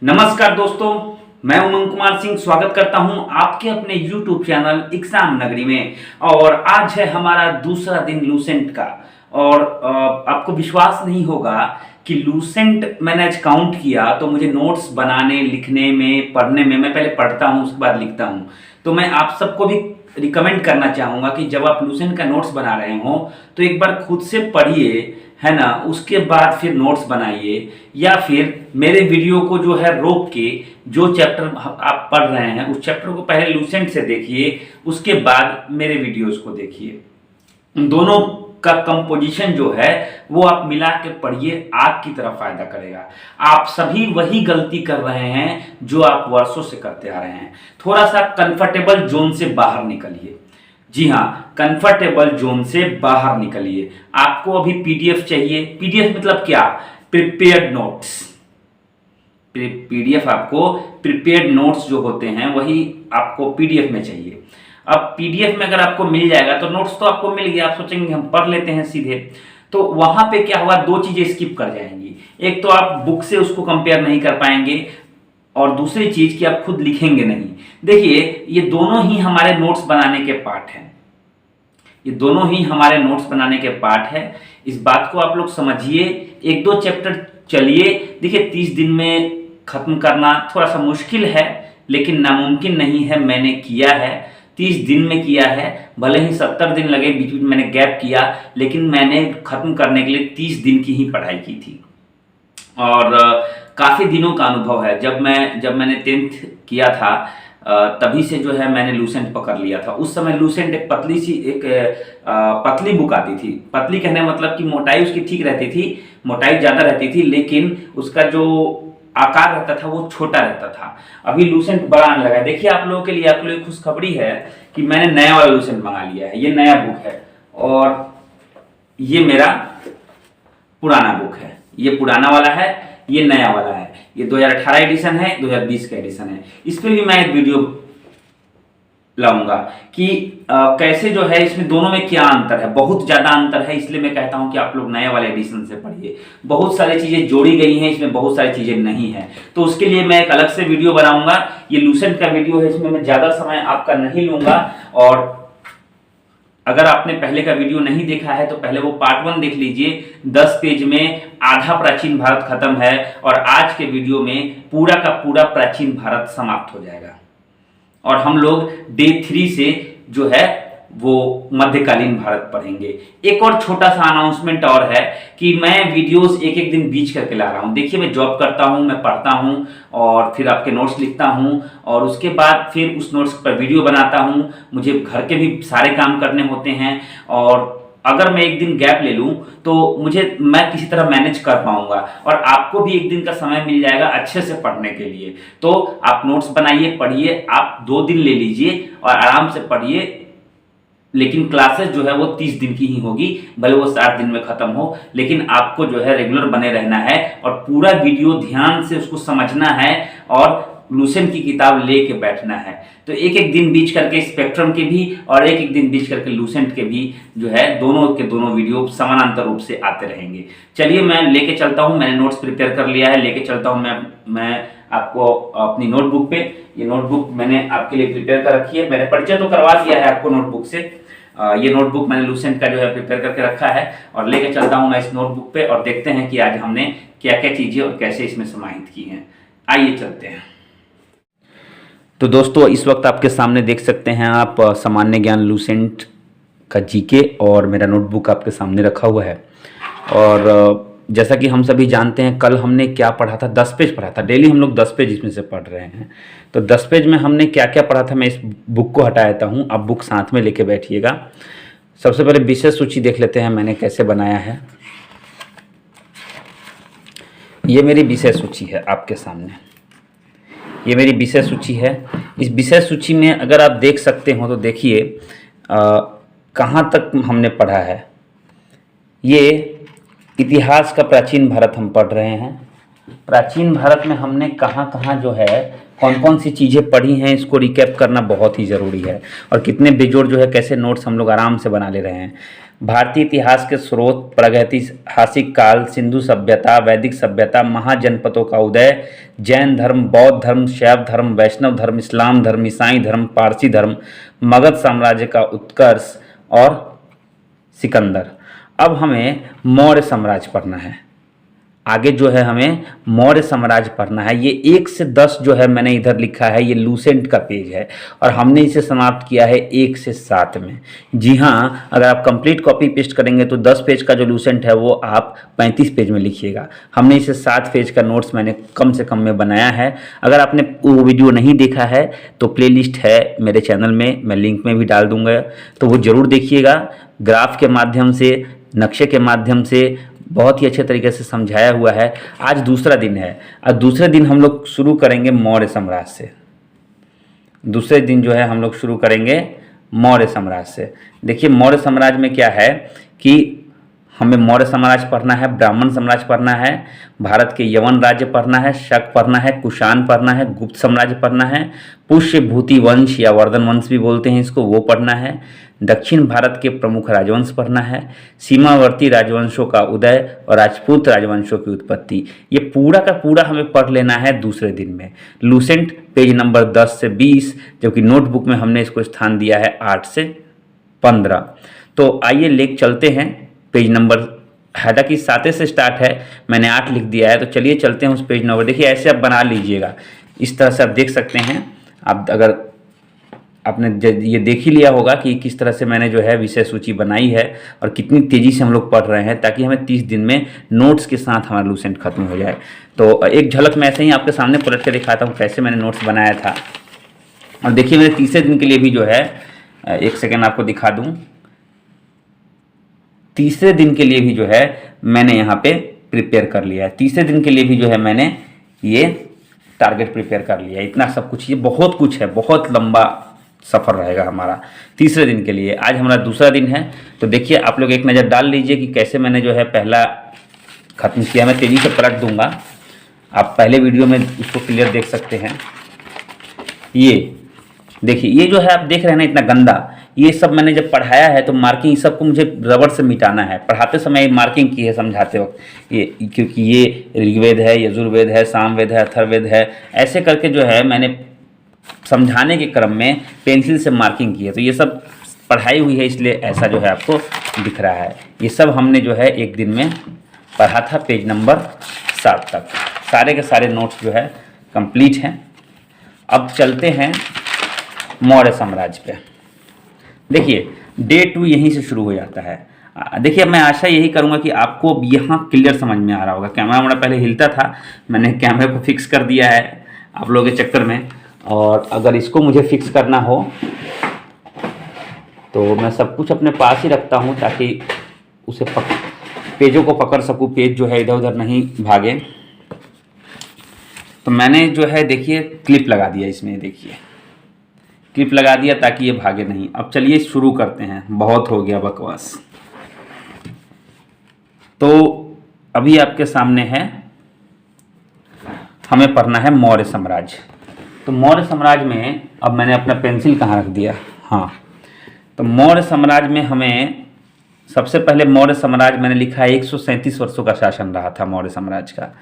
नमस्कार दोस्तों, मैं उमंग कुमार सिंह स्वागत करता हूं आपके अपने YouTube चैनल एग्जाम नगरी में। और आज है हमारा दूसरा दिन लूसेंट का। और आपको विश्वास नहीं होगा कि लूसेंट मैंने आज काउंट किया तो मुझे नोट्स बनाने, लिखने में, पढ़ने में, मैं पहले पढ़ता हूं उसके बाद लिखता हूं। तो मैं आप सबको भी रिकमेंड करना चाहूँगा कि जब आप लूसेंट का नोट्स बना रहे हो तो एक बार खुद से पढ़िए, है ना, उसके बाद फिर नोट्स बनाइए। या फिर मेरे वीडियो को जो है रोक के जो चैप्टर आप पढ़ रहे हैं उस चैप्टर को पहले लूसेंट से देखिए, उसके बाद मेरे वीडियोस को देखिए। दोनों का कंपोजिशन जो है वो आप मिला के पढ़िए, आपकी तरफ फायदा करेगा। आप सभी वही गलती कर रहे हैं जो आप वर्षों से करते आ रहे हैं। थोड़ा सा कंफर्टेबल जोन से बाहर निकलिए। जी हाँ, कंफर्टेबल जोन से बाहर निकलिए। आपको अभी पीडीएफ चाहिए। पीडीएफ मतलब क्या? Prepared notes. पीडीएफ आपको प्रिपेयर्ड नोट्स जो होते हैं वही आपको पीडीएफ में चाहिए। अब पीडीएफ में अगर आपको मिल जाएगा तो नोट्स तो आपको मिल गया, आप सोचेंगे हम पढ़ लेते हैं सीधे, तो वहां पे क्या होगा, दो चीजें स्किप कर जाएंगी। एक तो आप बुक से उसको कंपेयर नहीं कर पाएंगे और दूसरी चीज कि आप खुद लिखेंगे नहीं। देखिए, ये दोनों ही हमारे नोट्स बनाने के पार्ट हैं। ये दोनों ही हमारे नोट्स बनाने के पार्ट है। इस बात को आप लोग समझिए। एक दो चैप्टर चलिए। देखिए, 30 दिन में खत्म करना थोड़ा सा मुश्किल है, लेकिन नामुमकिन नहीं है। मैंने किया है, 30 दिन में किया है। भले ही 70 दिन लगे, बीच में मैंने गैप किया, लेकिन मैंने खत्म करने के लिए 30 दिन की ही पढ़ाई की थी। और काफ़ी दिनों का अनुभव है। जब मैंने 10th किया था तभी से जो है मैंने लूसेंट पकड़ लिया था। उस समय लूसेंट एक पतली बुक आती थी। पतली कहने मतलब कि मोटाई उसकी ठीक रहती थी, मोटाई ज़्यादा रहती थी, लेकिन उसका जो आकार रहता था वो छोटा रहता था। अभी लूसेंट बड़ा आने लगा। देखिए, आप लोगों के लिए खुशखबरी है कि मैंने नया वाला लूसेंट मंगा लिया है। ये नया बुक है और ये मेरा पुराना बुक है। ये पुराना वाला है, ये नया वाला है। ये 2018 एडिशन है, 2020 का एडिशन है। इस पर भी मैं एक वीडियो लाऊंगा कि कैसे जो है इसमें दोनों में क्या अंतर है। बहुत ज्यादा अंतर है, इसलिए मैं कहता हूं कि आप लोग नए वाले एडिशन से पढ़िए। बहुत सारी चीजें जोड़ी गई हैं इसमें, बहुत सारी चीजें नहीं है, तो उसके लिए मैं एक अलग से वीडियो बनाऊंगा। ये लूसेंट का वीडियो है, इसमें मैं ज्यादा समय आपका नहीं लूंगा। और अगर आपने पहले का वीडियो नहीं देखा है तो पहले वो पार्ट 1 देख लीजिए। 10 पेज में आधा प्राचीन भारत खत्म है और आज के वीडियो में पूरा का पूरा प्राचीन भारत समाप्त हो जाएगा। और हम लोग डे 3 से जो है वो मध्यकालीन भारत पढ़ेंगे। एक और छोटा सा अनाउंसमेंट और है कि मैं वीडियोस एक एक दिन बीच करके ला रहा हूं। देखिए, मैं जॉब करता हूं, मैं पढ़ता हूं और फिर आपके नोट्स लिखता हूं और उसके बाद फिर उस नोट्स पर वीडियो बनाता हूं। मुझे घर के भी सारे काम करने होते हैं और अगर मैं एक दिन गैप ले लूं तो मैं किसी तरह मैनेज कर पाऊंगा और आपको भी एक दिन का समय मिल जाएगा अच्छे से पढ़ने के लिए। तो आप नोट्स बनाइए, पढ़िए। आप 2 दिन ले लीजिए और आराम से पढ़िए। लेकिन क्लासेस जो है वो 30 दिन की ही होगी, भले वो 60 दिन में खत्म हो, लेकिन आपको जो है रेगुलर बने रहना है और पूरा वीडियो ध्यान से उसको समझना है और लूसेंट की किताब लेके बैठना है। तो एक एक दिन बीच करके स्पेक्ट्रम के भी और एक एक दिन बीच करके लूसेंट के भी जो है दोनों के दोनों वीडियो समानांतर रूप से आते रहेंगे। चलिए, मैं लेके चलता हूँ। मैंने नोट्स प्रिपेयर कर लिया है, लेके चलता हूँ मैं आपको अपनी नोटबुक पे। ये नोटबुक मैंने आपके लिए प्रिपेयर कर रखी है। मैंने परिचय तो करवा दिया है आपको नोटबुक से। ये नोटबुक मैंने लूसेंट का जो है प्रिपेयर करके रखा है और लेके चलता हूँ मैं इस नोटबुक पे और देखते हैं कि आज हमने क्या क्या चीजें और कैसे इसमें समाहित की हैं। आइए चलते हैं। तो दोस्तों, इस वक्त आपके सामने देख सकते हैं आप सामान्य ज्ञान लूसेंट का जीके और मेरा नोटबुक आपके सामने रखा हुआ है। और जैसा कि हम सभी जानते हैं, कल हमने क्या पढ़ा था, 10 पेज पढ़ा था। डेली हम लोग 10 पेज इसमें से पढ़ रहे हैं। तो 10 पेज में हमने क्या क्या पढ़ा था, मैं इस बुक को हटा देता हूँ, आप बुक साथ में लेके बैठिएगा। सबसे पहले विषय सूची देख लेते हैं मैंने कैसे बनाया है। ये मेरी विषय सूची है आपके सामने, ये मेरी विषय सूची है। इस विषय सूची में अगर आप देख सकते हो तो देखिए कहाँ तक हमने पढ़ा है। ये इतिहास का प्राचीन भारत हम पढ़ रहे हैं प्राचीन भारत में हमने कहाँ कहाँ जो है कौन कौन सी चीज़ें पढ़ी हैं, इसको रिकैप करना बहुत ही ज़रूरी है। और कितने बेजोड़ जो है कैसे नोट्स हम लोग आराम से बना ले रहे हैं। भारतीय इतिहास के स्रोत, प्रागैतिहासिक काल, सिंधु सभ्यता, वैदिक सभ्यता, महाजनपदों का उदय, जैन धर्म, बौद्ध धर्म, शैव धर्म, वैष्णव धर्म, इस्लाम धर्म, ईसाई धर्म, पारसी धर्म, मगध साम्राज्य का उत्कर्ष और सिकंदर। अब हमें मौर्य साम्राज्य पढ़ना है। आगे जो है हमें मौर्य साम्राज्य पढ़ना है। ये 1 से 10 जो है मैंने इधर लिखा है, ये लूसेंट का पेज है और हमने इसे समाप्त किया है 1 से 7 में। जी हाँ, अगर आप कंप्लीट कॉपी पेस्ट करेंगे तो 10 पेज का जो लूसेंट है वो आप 35 पेज में लिखिएगा। हमने इसे 7 पेज का नोट्स मैंने कम से कम में बनाया है। अगर आपने वो वीडियो नहीं देखा है तो प्लेलिस्ट है मेरे चैनल में, मैं लिंक में भी डाल दूंगा, तो वो ज़रूर देखिएगा। ग्राफ के माध्यम से, नक्शे के माध्यम से बहुत ही अच्छे तरीके से समझाया हुआ है। आज दूसरा दिन है और दूसरे दिन हम लोग शुरू करेंगे मौर्य साम्राज्य से। दूसरे दिन जो है हम लोग शुरू करेंगे मौर्य साम्राज्य से। देखिए मौर्य साम्राज्य में क्या है कि हमें मौर्य साम्राज्य पढ़ना है, ब्राह्मण साम्राज्य पढ़ना है, भारत के यवन राज्य पढ़ना है, शक पढ़ना है, कुषाण पढ़ना है, गुप्त साम्राज्य पढ़ना है, पुष्य भूति वंश या वर्धन वंश भी बोलते हैं इसको, वो पढ़ना है, दक्षिण भारत के प्रमुख राजवंश पढ़ना है, सीमावर्ती राजवंशों का उदय और राजपूत राजवंशों की उत्पत्ति। ये पूरा का पूरा हमें पढ़ लेना है दूसरे दिन में। लूसेंट पेज नंबर 10 से 20, जबकि नोटबुक में हमने इसको स्थान दिया है 8 से 15। तो आइए लेके चलते हैं पेज नंबर, हालांकि 7 से स्टार्ट है, मैंने 8 लिख दिया है, तो चलिए चलते हैं उस पेज नंबर। देखिए ऐसे आप बना लीजिएगा, इस तरह से आप देख सकते हैं। आप अगर आपने ये देख ही लिया होगा कि किस तरह से मैंने जो है विषय सूची बनाई है और कितनी तेज़ी से हम लोग पढ़ रहे हैं, ताकि हमें 30 दिन में नोट्स के साथ हमारा लूसेंट खत्म हो जाए। तो एक झलक मैं ऐसे ही आपके सामने पलट के दिखाता हूँ कैसे मैंने नोट्स बनाया था। और देखिए मेरे तीसरे दिन के लिए भी जो है, एक सेकेंड आपको दिखा दूँ, तीसरे दिन के लिए भी जो है मैंने यहाँ पे प्रिपेयर कर लिया है। तीसरे दिन के लिए भी जो है मैंने ये टारगेट प्रिपेयर कर लिया है। इतना सब कुछ, ये बहुत कुछ है, बहुत लंबा सफ़र रहेगा हमारा तीसरे दिन के लिए। आज हमारा दूसरा दिन है, तो देखिए आप लोग एक नज़र डाल लीजिए कि कैसे मैंने जो है पहला ख़त्म किया। मैं तेज़ी से पलट दूंगा, आप पहले वीडियो में उसको क्लियर देख सकते हैं। ये देखिए, ये जो है आप देख रहे हैं ना इतना गंदा, ये सब मैंने जब पढ़ाया है तो मार्किंग सब को मुझे रबड़ से मिटाना है। पढ़ाते समय मार्किंग की है समझाते वक्त, ये क्योंकि ये ऋग्वेद है, यजुर्वेद है, सामवेद है, अथर्ववेद है, ऐसे करके जो है मैंने समझाने के क्रम में पेंसिल से मार्किंग की है। तो ये सब पढ़ाई हुई है, इसलिए ऐसा जो है आपको दिख रहा है। ये सब हमने जो है एक दिन में पढ़ा था, पेज नंबर 7 तक सारे के सारे नोट्स जो है कंप्लीट हैं। अब चलते हैं मौर्य साम्राज्य पे। देखिए डे 2 यहीं से शुरू हो जाता है। देखिए मैं आशा यही करूंगा कि आपको यहाँ क्लियर समझ में आ रहा होगा। कैमरा हमारा पहले हिलता था, मैंने कैमरे को फिक्स कर दिया है आप लोगों के चक्कर में, और अगर इसको मुझे फिक्स करना हो तो मैं सब कुछ अपने पास ही रखता हूँ ताकि उसे पेजों को पकड़ सकूँ, पेज जो है इधर उधर नहीं भागे। तो मैंने जो है देखिए क्लिप लगा दिया इसमें, देखिए क्लिप लगा दिया ताकि ये भागे नहीं। अब चलिए शुरू करते हैं, बहुत हो गया बकवास। तो अभी आपके सामने है, हमें पढ़ना है मौर्य साम्राज्य। तो मौर्य साम्राज्य में अब मैंने अपना पेंसिल कहाँ रख दिया, हाँ, तो मौर्य साम्राज्य में हमें सबसे पहले मौर्य साम्राज्य मैंने लिखा है 137 वर्षों का शासन रहा था मौर्य साम्राज्य का।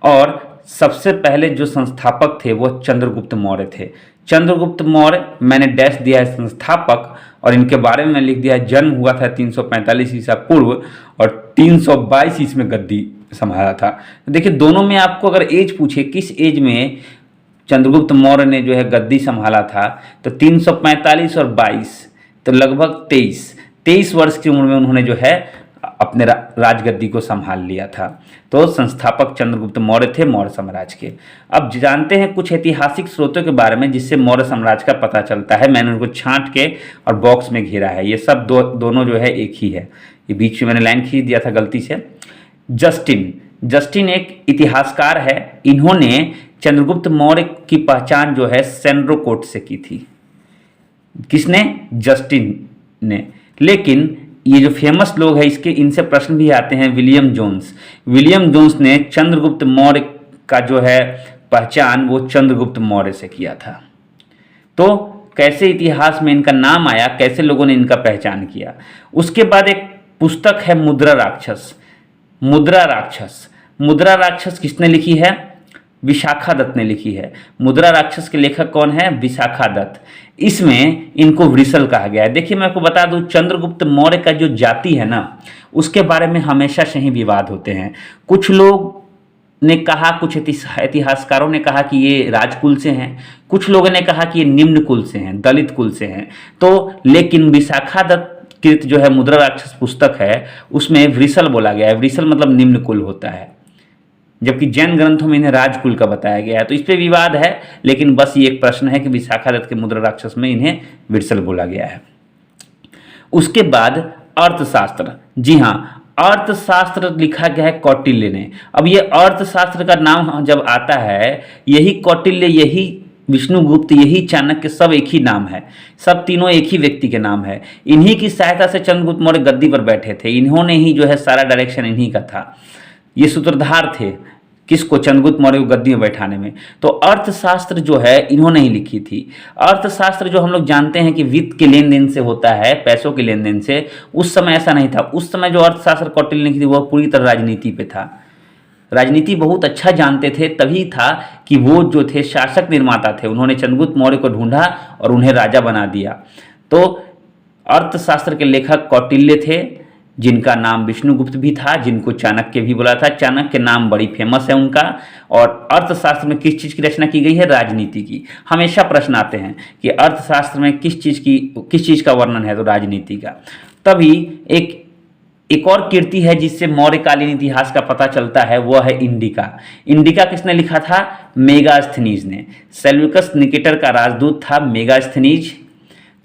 और सबसे पहले जो संस्थापक थे वो चंद्रगुप्त मौर्य थे। चंद्रगुप्त मौर्य मैंने डैश दिया है संस्थापक, और इनके बारे में लिख दिया है जन्म हुआ था 345 ईसा पूर्व और 322 ईस्वी में गद्दी संभाला था। देखिए दोनों में आपको अगर एज पूछे किस एज में चंद्रगुप्त मौर्य ने जो है गद्दी संभाला था, तो 345 और 22 तो लगभग 23 वर्ष की उम्र में उन्होंने जो है अपने राजगद्दी को संभाल लिया था। तो संस्थापक चंद्रगुप्त मौर्य थे मौर्य साम्राज्य के। अब जानते हैं कुछ ऐतिहासिक स्रोतों के बारे में जिससे मौर्य साम्राज्य का पता चलता है। मैंने उनको छांट के और बॉक्स में घेरा है। ये सब दोनों जो है एक ही है। ये बीच में मैंने लाइन खींच दिया था गलती से। जस्टिन एक इतिहासकार है। इन्होंने चंद्रगुप्त मौर्य की पहचान जो है सेंड्रोकोट से की थी। किसने? जस्टिन ने। लेकिन ये जो फेमस लोग हैं इसके, इनसे प्रश्न भी आते हैं। विलियम जोन्स ने चंद्रगुप्त मौर्य का जो है पहचान वो चंद्रगुप्त मौर्य से किया था। तो कैसे इतिहास में इनका नाम आया, कैसे लोगों ने इनका पहचान किया। उसके बाद एक पुस्तक है मुद्रा राक्षस। मुद्रा राक्षस, मुद्रा राक्षस किसने लिखी है? विशाखा दत्त ने लिखी है। मुद्रा राक्षस के लेखक कौन है? विशाखा दत्त। इसमें इनको वृषल कहा गया है। देखिए मैं आपको बता दूं, चंद्रगुप्त मौर्य का जो जाति है ना, उसके बारे में हमेशा से ही विवाद होते हैं। कुछ लोग ने कहा, कुछ इतिहासकारों ने कहा कि ये राजकुल से हैं, कुछ लोगों ने कहा कि ये निम्न कुल से हैं, दलित कुल से हैं। तो लेकिन विशाखा दत्त कृत जो है मुद्रा राक्षस पुस्तक है, उसमें वृषल बोला गया है। वृषल मतलब निम्न कुल होता है, जबकि जैन ग्रंथों में इन्हें राजकुल का बताया गया है। तो इस पर विवाद है, लेकिन बस ये एक प्रश्न है कि विशाखा दत्त के मुद्रा राक्षस में इन्हें वृषल बोला गया है। उसके बाद अर्थशास्त्र। जी हाँ, अर्थशास्त्र लिखा गया है कौटिल्य ने। अब ये अर्थशास्त्र का नाम जब आता है, यही कौटिल्य, यही विष्णुगुप्त, यही चाणक्य, सब एक ही नाम है, सब तीनों एक ही व्यक्ति के नाम है। इन्हीं की सहायता से चंद्रगुप्त मौर्य गद्दी पर बैठे थे। इन्होंने ही जो है सारा डायरेक्शन इन्हीं का था। ये सूत्रधार थे किसको? चंद्रगुप्त मौर्य को गद्दी में बैठाने में। तो अर्थशास्त्र जो है इन्होंने ही लिखी थी। अर्थशास्त्र जो हम लोग जानते हैं कि वित्त के लेन देन से होता है, पैसों के लेन देन से, उस समय ऐसा नहीं था। उस समय जो अर्थशास्त्र कौटिल्य ने लिखी थी वह पूरी तरह राजनीति पे था। राजनीति बहुत अच्छा जानते थे, तभी था कि वो जो थे शासक निर्माता थे। उन्होंने चंद्रगुप्त मौर्य को ढूंढा और उन्हें राजा बना दिया। तो अर्थशास्त्र के लेखक कौटिल्य थे, जिनका नाम विष्णुगुप्त भी था, जिनको चाणक्य भी बोला था। चाणक्य नाम बड़ी फेमस है उनका। और अर्थशास्त्र में किस चीज़ की रचना की गई है? राजनीति की। हमेशा प्रश्न आते हैं कि अर्थशास्त्र में किस चीज़ का वर्णन है? तो राजनीति का। तभी एक और कीर्ति है जिससे मौर्यकालीन इतिहास का पता चलता है, वह है इंडिका। इंडिका किसने लिखा था? मेगास्थनीज ने। सेल्यूकस निकेटर का राजदूत था मेगास्थनीज।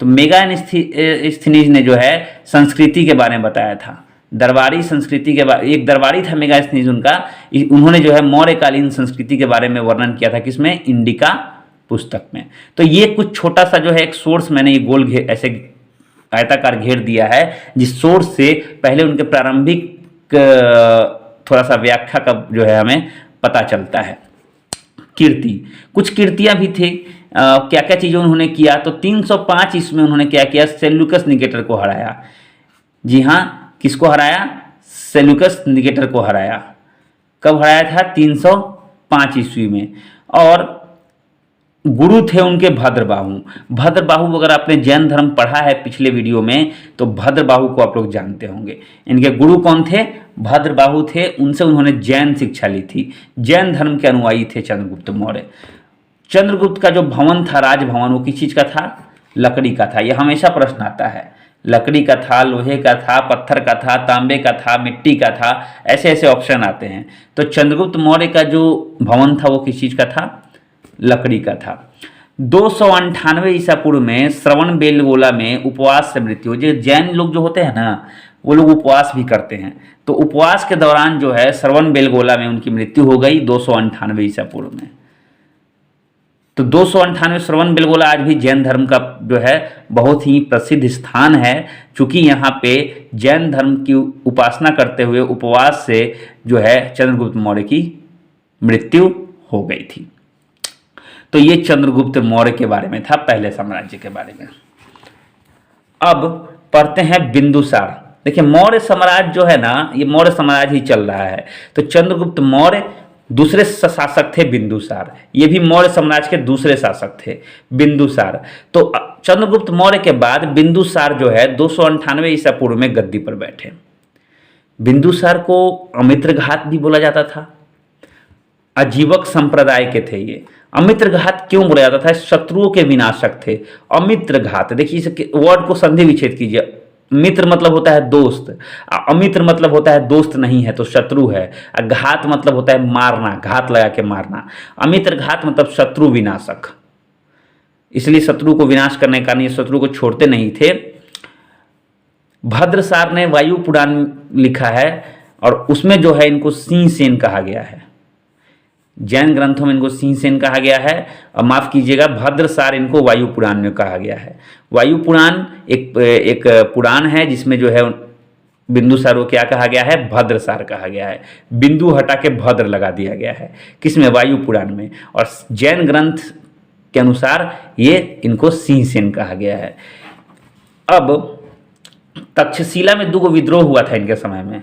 तो मेगास्थनीज ने जो है संस्कृति के बारे में बताया था, दरबारी संस्कृति के बारे। एक दरबारी था मेगास्थनीज उनका, उन्होंने जो है मौर्यकालीन संस्कृति के बारे में वर्णन किया था। किसमें? इंडिका पुस्तक में। तो ये कुछ छोटा सा जो है एक सोर्स मैंने ये गोल ऐसे आयताकार घेर दिया है, जिस सोर्स से पहले उनके प्रारंभिक थोड़ा सा व्याख्या का जो है हमें पता चलता है। कीर्ति, कुछ कीर्तियां भी थी। क्या क्या चीज़ें उन्होंने किया? तो 305 ईस्वी में उन्होंने क्या किया? सेल्यूकस निकेटर को हराया। जी हाँ, किसको हराया? सेल्यूकस निकेटर को हराया। कब हराया था? 305 ईस्वी में। और गुरु थे उनके भद्रबाहु। भद्रबाहु अगर आपने जैन धर्म पढ़ा है पिछले वीडियो में, तो भद्रबाहु को आप लोग जानते होंगे। इनके गुरु कौन थे? भद्रबाहु थे। उनसे उन्होंने जैन शिक्षा ली थी। जैन धर्म के अनुयायी थे चंद्रगुप्त मौर्य। चंद्रगुप्त का जो भवन था, राजभवन, वो किस चीज़ का था? लकड़ी का था। यह हमेशा प्रश्न आता है। लकड़ी का था, लोहे का था, पत्थर का था, तांबे का था, मिट्टी का था, ऐसे ऐसे ऑप्शन आते हैं। तो चंद्रगुप्त मौर्य का जो भवन था वो किस चीज़ का था? लकड़ी का था। 298 ईसा पूर्व में श्रवण बेलगोला में उपवास से मृत्यु। जो जैन लोग जो होते हैं ना, वो लोग उपवास भी करते हैं। तो उपवास के दौरान जो है श्रवण बेलगोला में उनकी मृत्यु हो गई 298 ईसा पूर्व में। तो 298 श्रवण बेलगोला आज भी जैन धर्म का जो है बहुत ही प्रसिद्ध स्थान है, चूंकि यहाँ पे जैन धर्म की उपासना करते हुए उपवास से जो है चंद्रगुप्त मौर्य की मृत्यु हो गई थी। तो ये चंद्रगुप्त मौर्य के बारे में था, पहले साम्राज्य के बारे में। अब पढ़ते हैं बिंदुसार। देखिए मौर्य साम्राज्य जो है ना, ये मौर्य साम्राज्य ही चल रहा है। तो चंद्रगुप्त मौर्य, दूसरे शासक थे बिंदुसार। ये भी मौर्य साम्राज्य के दूसरे शासक थे, बिंदुसार। तो चंद्रगुप्त मौर्य के बाद बिंदुसार जो है 298 ईसा पूर्व में गद्दी पर बैठे। बिंदुसार को अमित्रघात भी बोला जाता था। अजीवक संप्रदाय के थे ये। अमित्रघात क्यों बोला जाता था? शत्रुओं के विनाशक थे। अमित्रघात, देखिए इस वर्ड को संधि विच्छेद कीजिए। मित्र मतलब होता है दोस्त, अमित्र मतलब होता है दोस्त नहीं है तो शत्रु है। घात मतलब होता है मारना, घात लगा के मारना। अमित्र घात मतलब शत्रु विनाशक, इसलिए शत्रु को विनाश करने का नहीं, शत्रु को छोड़ते नहीं थे। भद्रसार ने वायु पुराण लिखा है और उसमें जो है इनको सिंह सेन कहा गया है। जैन ग्रंथों में इनको सिंह सेन कहा गया है, और माफ कीजिएगा भद्रसार इनको वायु पुराण में कहा गया है। वायु पुराण एक पुराण है जिसमें जो है बिंदुसार को क्या कहा गया है? भद्रसार कहा गया है। बिंदु हटा के भद्र लगा दिया गया है, किसमें? वायु पुराण में। और जैन ग्रंथ के अनुसार ये इनको सिंहसेन कहा गया है। अब तक्षशिला में 2 विद्रोह हुआ था इनके समय में,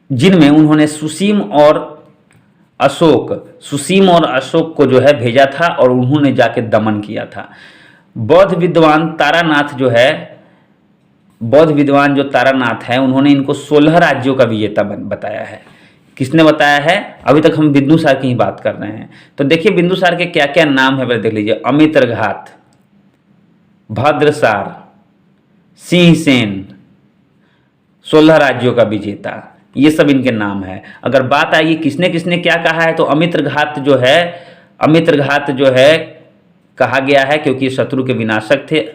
जिनमें उन्होंने सुसीम और अशोक को जो है भेजा था और उन्होंने जाके दमन किया था। बौद्ध विद्वान जो तारानाथ है, उन्होंने इनको 16 राज्यों का विजेता बताया है। किसने बताया है? अभी तक हम बिंदुसार की ही बात कर रहे हैं। तो देखिए बिंदुसार के क्या क्या नाम है, देख लीजिए। अमित्रघात, भद्रसार, सिंहसेन, 16 राज्यों का विजेता, ये सब इनके नाम है। अगर बात आएगी किसने किसने क्या कहा है, तो अमित्रघात जो है कहा गया है, क्योंकि शत्रु के विनाशक थे,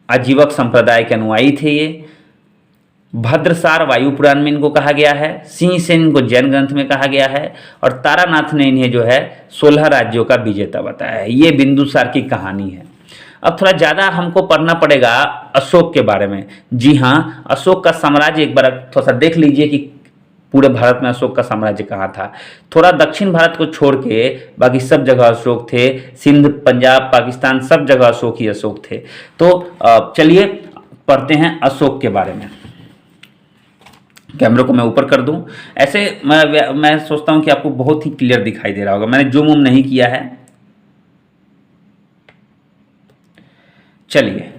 आजीवक संप्रदाय के अनुयायी थे ये। भद्रसार वायु पुराण में इनको कहा गया है, सिंहसेन को जैन ग्रंथ में कहा गया है, और तारानाथ ने इन्हें जो है 16 राज्यों का विजेता बताया है। ये बिंदुसार की कहानी है। अब थोड़ा ज़्यादा हमको पढ़ना पड़ेगा अशोक के बारे में। जी हाँ, अशोक का साम्राज्य एक बार थोड़ा सा देख लीजिए कि पूरे भारत में अशोक का साम्राज्य कहाँ था। थोड़ा दक्षिण भारत को छोड़ के बाकी सब जगह अशोक थे। सिंध, पंजाब, पाकिस्तान, सब जगह अशोक ही अशोक थे। तो चलिए पढ़ते हैं अशोक के बारे में। कैमरे को मैं ऊपर कर दूं, ऐसे मैं सोचता हूं कि आपको बहुत ही क्लियर दिखाई दे रहा होगा। मैंने जूम नहीं किया है। चलिए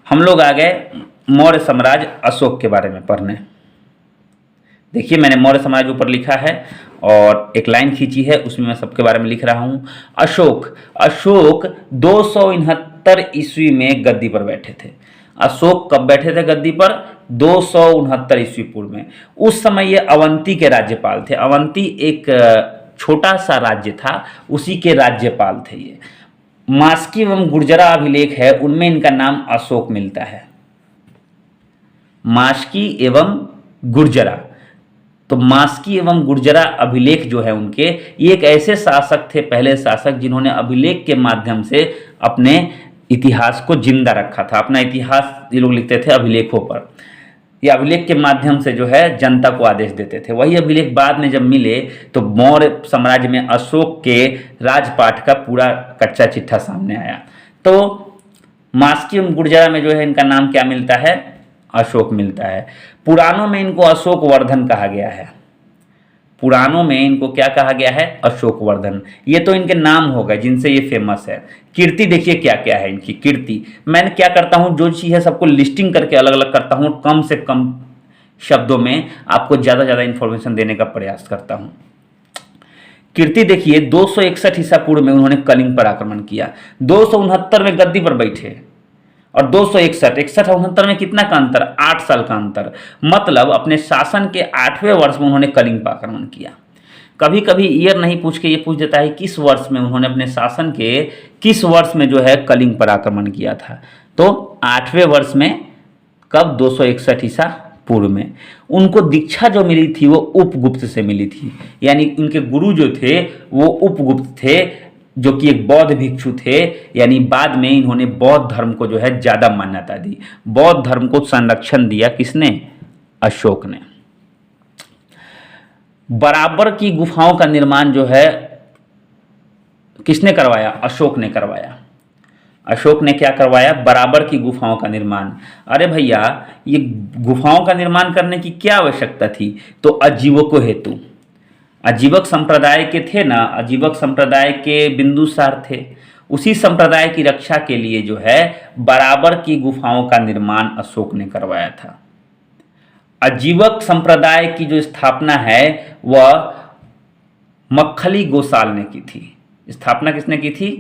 हम लोग आ गए मौर्य साम्राज्य अशोक के बारे में पढ़ने। देखिए मैंने मौर्य साम्राज्य ऊपर लिखा है और एक लाइन खींची है, उसमें मैं सबके बारे में लिख रहा हूं। अशोक 269 ईस्वी में गद्दी पर बैठे थे। अशोक कब बैठे थे गद्दी पर? 269 ईस्वी पूर्व में। उस समय ये अवंती के राज्यपाल थे। अवंती एक छोटा सा राज्य था, उसी के राज्यपाल थे ये। मास्की एवं गुर्जरा अभिलेख है, उनमें इनका नाम अशोक मिलता है। मास्की एवं गुर्जरा, तो मास्की एवं गुर्जरा अभिलेख जो है उनके, ये एक ऐसे शासक थे, पहले शासक, जिन्होंने अभिलेख के माध्यम से अपने इतिहास को जिंदा रखा था। अपना इतिहास ये लोग लिखते थे अभिलेखों पर। ये अभिलेख के माध्यम से जो है जनता को आदेश देते थे। वही अभिलेख बाद में जब मिले तो मौर्य साम्राज्य में अशोक के राजपाट का पूरा कच्चा चिट्ठा सामने आया। तो मास्की एवं गुर्जरा में जो है इनका नाम क्या मिलता है? अशोक मिलता है। पुराणों में इनको अशोक वर्धन कहा गया है। पुराणों में इनको क्या कहा गया है? अशोक वर्धन। ये तो इनके नाम हो गए जिनसे ये फेमस है। कीर्ति देखिए क्या क्या है इनकी कीर्ति। मैंने क्या करता हूँ, जो चीज़ है सबको लिस्टिंग करके अलग अलग करता हूँ, कम से कम शब्दों में आपको ज़्यादा इंफॉर्मेशन देने का प्रयास करता हूँ। कीर्ति देखिए 261 ईसा पूर्व में उन्होंने कलिंग पर आक्रमण किया। 269 में गद्दी पर बैठे और 261, 61 और 69 में कितना का अंतर? 8 साल का अंतर। मतलब अपने शासन के 8वें वर्ष में उन्होंने कलिंग पर आक्रमण किया। कभी कभी ईयर नहीं पूछ के ये पूछ देता है किस वर्ष में उन्होंने अपने शासन के किस वर्ष में जो है कलिंग पर आक्रमण किया था। तो 8वें वर्ष में, कब? 261 ईसा पूर्व में। उनको दीक्षा जो मिली थी वो उपगुप्त से मिली थी, यानी उनके गुरु जो थे वो उपगुप्त थे, जो कि एक बौद्ध भिक्षु थे। यानी बाद में इन्होंने बौद्ध धर्म को जो है ज़्यादा मान्यता दी। बौद्ध धर्म को संरक्षण दिया किसने? अशोक ने। बराबर की गुफाओं का निर्माण जो है किसने करवाया? अशोक ने करवाया। अशोक ने क्या करवाया? बराबर की गुफाओं का निर्माण। अरे भैया, ये गुफाओं का निर्माण करने की क्या आवश्यकता थी? तो आजीवकों हेतु। आजीवक संप्रदाय के थे ना, आजीवक संप्रदाय के बिंदुसार थे। उसी संप्रदाय की रक्षा के लिए जो है बराबर की गुफाओं का निर्माण अशोक ने करवाया था। आजीवक संप्रदाय की जो स्थापना है वह मक्खली गोसाल ने की थी। स्थापना किसने की थी?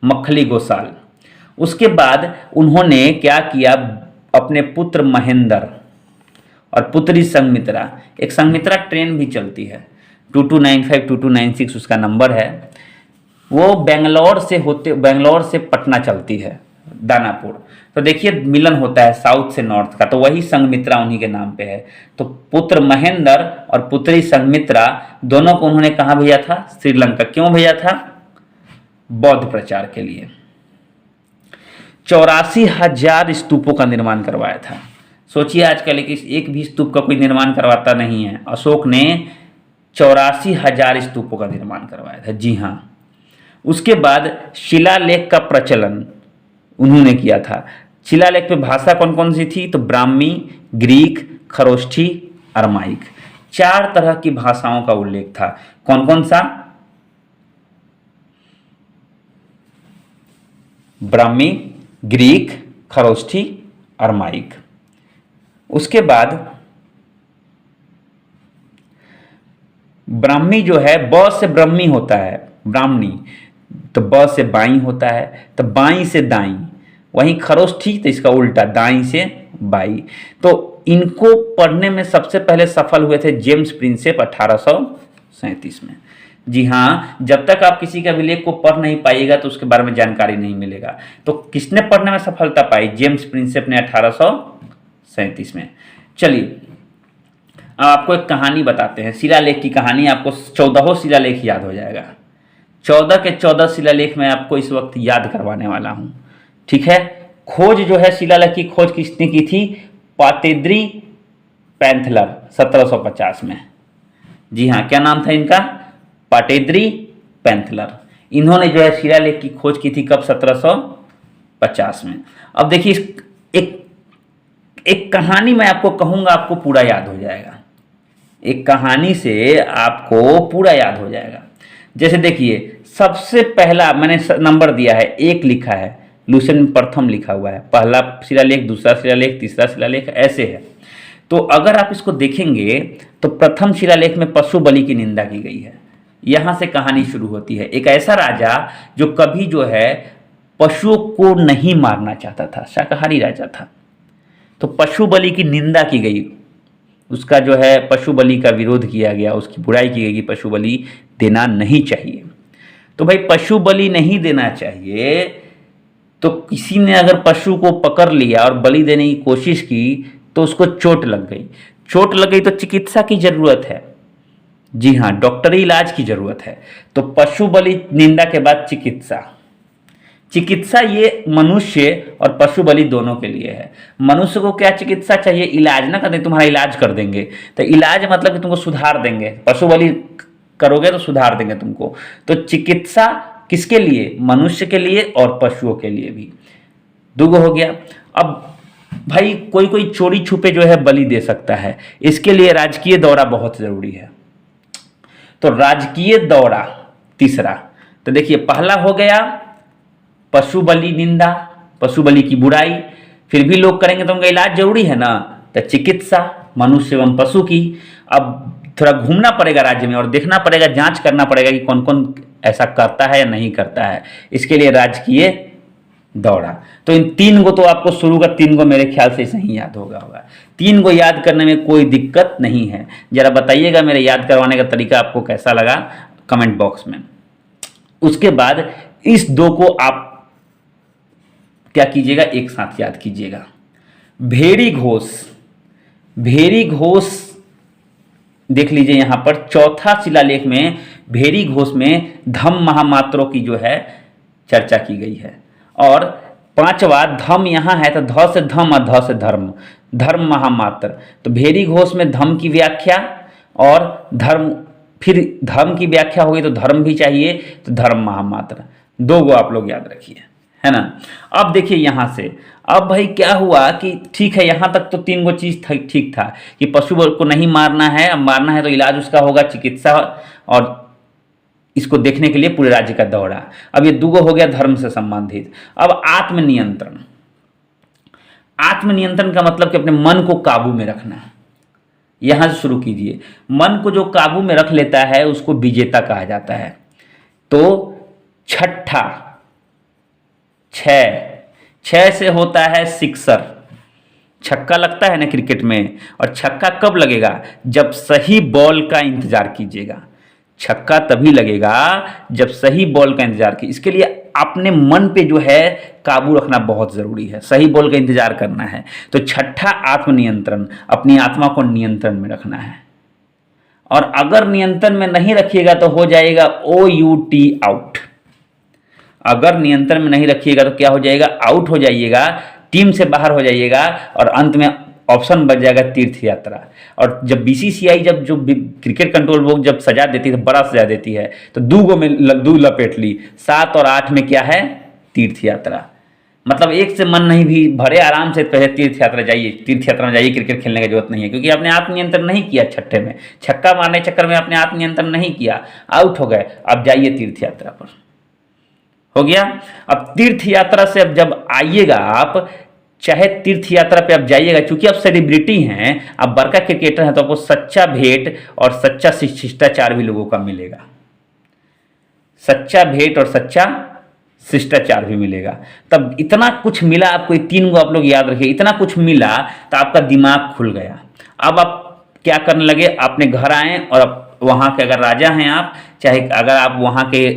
मक्खली गोसाल। उसके बाद उन्होंने क्या किया? अपने पुत्र महेंद्र और पुत्री संघमित्रा, एक संघमित्रा ट्रेन भी चलती है, 2295 2296 उसका नंबर है। वो बेंगलोर से पटना चलती है, दानापुर। तो देखिए मिलन होता है साउथ से नॉर्थ का, तो वही संघमित्रा उन्हीं के नाम पे है। तो पुत्र महेंद्र और पुत्री संघमित्रा दोनों को उन्होंने कहाँ भेजा था? श्रीलंका। क्यों भेजा था? बौद्ध प्रचार के लिए। 84,000 स्तूपों का निर्माण करवाया था। सोचिए आजकल एक भी स्तूप का कोई निर्माण करवाता नहीं है, अशोक ने 84,000 स्तूपों का निर्माण करवाया था। जी हाँ। उसके बाद शिलालेख का प्रचलन उन्होंने किया था। शिलालेख पे भाषा कौन कौन सी थी? तो ब्राह्मी, ग्रीक, खरोष्ठी, अरमाइक, 4 तरह की भाषाओं का उल्लेख था। कौन कौन सा? Brahmi, Greek, Kharosthi, Aramaic. उसके बाद ब्राह्मी जो है, ब से ब्रह्मी होता है, ब्राह्मणी, तो ब से बाई होता है, तो बाई से दाई। वहीं खरोष्ठी तो इसका उल्टा, दाई से बाई। तो इनको पढ़ने में सबसे पहले सफल हुए थे जेम्स प्रिंसेप 1837 में। जी हाँ, जब तक आप किसी का अभिलेख को पढ़ नहीं पाइएगा तो उसके बारे में जानकारी नहीं मिलेगा। तो किसने पढ़ने में सफलता पाई? जेम्स प्रिंसेप ने 1837 में। चलिए अब आपको एक कहानी बताते हैं, शिलालेख की कहानी। आपको 14 शिलालेख याद हो जाएगा। 14 के 14 शिलालेख मैं आपको इस वक्त याद करवाने वाला हूं। ठीक है। खोज जो है, शिलालेख की खोज किसने की थी? पातेद्री पैंथलर 1750 में। जी हाँ, क्या नाम था इनका? पाटेद्री पैंथलर। इन्होंने जो है शिलालेख की खोज की थी कब? 1750 में। अब देखिए एक कहानी मैं आपको कहूंगा, आपको पूरा याद हो जाएगा। एक कहानी से आपको पूरा याद हो जाएगा। जैसे देखिए, सबसे पहला मैंने नंबर दिया है, 1 लिखा है, लूसेंट में प्रथम लिखा हुआ है। पहला शिलालेख, दूसरा शिलालेख, तीसरा शिलालेख, ऐसे है। तो अगर आप इसको देखेंगे तो प्रथम शिलालेख में पशु बलि की निंदा की गई है। यहां से कहानी शुरू होती है। एक ऐसा राजा जो कभी जो है पशुओं को नहीं मारना चाहता था, शाकाहारी राजा था, तो पशु बलि की निंदा की गई। उसका जो है पशु बलि का विरोध किया गया, उसकी बुराई की गई कि पशु बलि देना नहीं चाहिए। तो भाई पशु बलि नहीं देना चाहिए, तो किसी ने अगर पशु को पकड़ लिया और बलि देने की कोशिश की तो उसको चोट लग गई। चोट लग गई तो चिकित्सा की जरूरत है। जी हाँ, डॉक्टरी इलाज की जरूरत है। तो पशु बलि निंदा के बाद चिकित्सा। चिकित्सा ये मनुष्य और पशु बलि दोनों के लिए है। मनुष्य को क्या चिकित्सा चाहिए? इलाज ना करते, तुम्हारा इलाज कर देंगे। तो इलाज मतलब कि तुमको सुधार देंगे। पशु बलि करोगे तो सुधार देंगे तुमको। तो चिकित्सा किसके लिए? मनुष्य के लिए और पशुओं के लिए भी। दुगो हो गया। अब भाई कोई कोई चोरी छुपे जो है बलि दे सकता है, इसके लिए राजकीय दौरा बहुत जरूरी है। तो राजकीय दौरा तीसरा। तो देखिए, पहला हो गया पशु बलि निंदा, पशु बलि की बुराई। फिर भी लोग करेंगे तो उनका इलाज जरूरी है ना, तो चिकित्सा मनुष्य एवं पशु की। अब थोड़ा घूमना पड़ेगा राज्य में और देखना पड़ेगा, जांच करना पड़ेगा कि कौन कौन ऐसा करता है या नहीं करता है। इसके लिए राजकीय दौरा। तो इन 3 को तो आपको शुरू का 3 को मेरे ख्याल से सही याद होगा 3 को याद करने में कोई दिक्कत नहीं है। जरा बताइएगा मेरे याद करवाने का तरीका आपको कैसा लगा कमेंट बॉक्स में। उसके बाद इस 2 को आप क्या कीजिएगा, एक साथ याद कीजिएगा। भेड़ी घोष। भेड़ी घोष देख लीजिए, यहां पर चौथा शिलालेख में भेड़ी घोष में धम्म महामात्रों की जो है चर्चा की गई है। और 5वां धम यहां है, तो ध से धम और ध से धर्म, धर्म महामात्र। तो भेड़ी घोष में धम की व्याख्या और धर्म, फिर धर्म की व्याख्या होगी तो धर्म भी चाहिए, तो धर्म महामात्र। 2 को आप लोग याद रखिए, है ना। अब देखिए यहां से, अब भाई क्या हुआ कि ठीक है, यहां तक तो 3 को चीज ठीक था कि पशु को नहीं मारना है, अब मारना है तो इलाज उसका होगा चिकित्सा, और इसको देखने के लिए पूरे राज्य का दौरा। अब ये 2 हो गया धर्म से संबंधित। अब आत्मनियंत्रण। आत्मनियंत्रण का मतलब कि अपने मन को काबू में रखना। यहां से शुरू कीजिए। मन को जो काबू में रख लेता है उसको विजेता कहा जाता है। तो छठा 6 से होता है सिक्सर। छक्का लगता है ना क्रिकेट में, और छक्का कब लगेगा? जब सही बॉल का इंतजार कीजिएगा। छक्का तभी लगेगा जब सही बॉल का इंतजार की। इसके लिए अपने मन पे जो है काबू रखना बहुत जरूरी है, सही बॉल का इंतजार करना है। तो छठा आत्मनियंत्रण, अपनी आत्मा को नियंत्रण में रखना है। और अगर नियंत्रण में नहीं रखिएगा तो हो जाएगा OUT आउट। अगर नियंत्रण में नहीं रखिएगा तो क्या हो जाएगा, आउट हो जाइएगा, टीम से बाहर हो जाइएगा और अंत में ऑप्शन बच जाएगा तीर्थ यात्रा। और जब बीसीसीआई जब जो क्रिकेट कंट्रोल बोर्ड जब सजा देती है तो बड़ा सजा देती है, तो दो में दो लपेट ली, 7 और 8 में क्या है, तीर्थ यात्रा। मतलब एक से मन नहीं भी भरे, आराम से पहले तीर्थ यात्रा जाइए, तीर्थ यात्रा में जाइए, क्रिकेट खेलने की जरूरत नहीं है, क्योंकि आपने आत्म नियंत्रण नहीं किया, छठे में छक्का मारने चक्कर में आपने आत्म नियंत्रण नहीं किया, आउट हो गए। अब जाइए तीर्थ यात्रा पर, हो गया। अब तीर्थ यात्रा से अब जब आइएगा आप, चाहे तीर्थ यात्रा पे आप जाइएगा, क्योंकि आप सेलिब्रिटी हैं, आप बड़का क्रिकेटर हैं, तो आपको सच्चा भेंट और सच्चा शिष्टाचार भी लोगों का मिलेगा, सच्चा भेंट और सच्चा शिष्टाचार भी मिलेगा। तब इतना कुछ मिला आपको, 3 को आप लोग याद रखिए, इतना कुछ मिला तो आपका दिमाग खुल गया। अब आप क्या करने लगे, अपने घर आए और वहाँ के अगर राजा हैं आप, चाहे अगर आप वहाँ के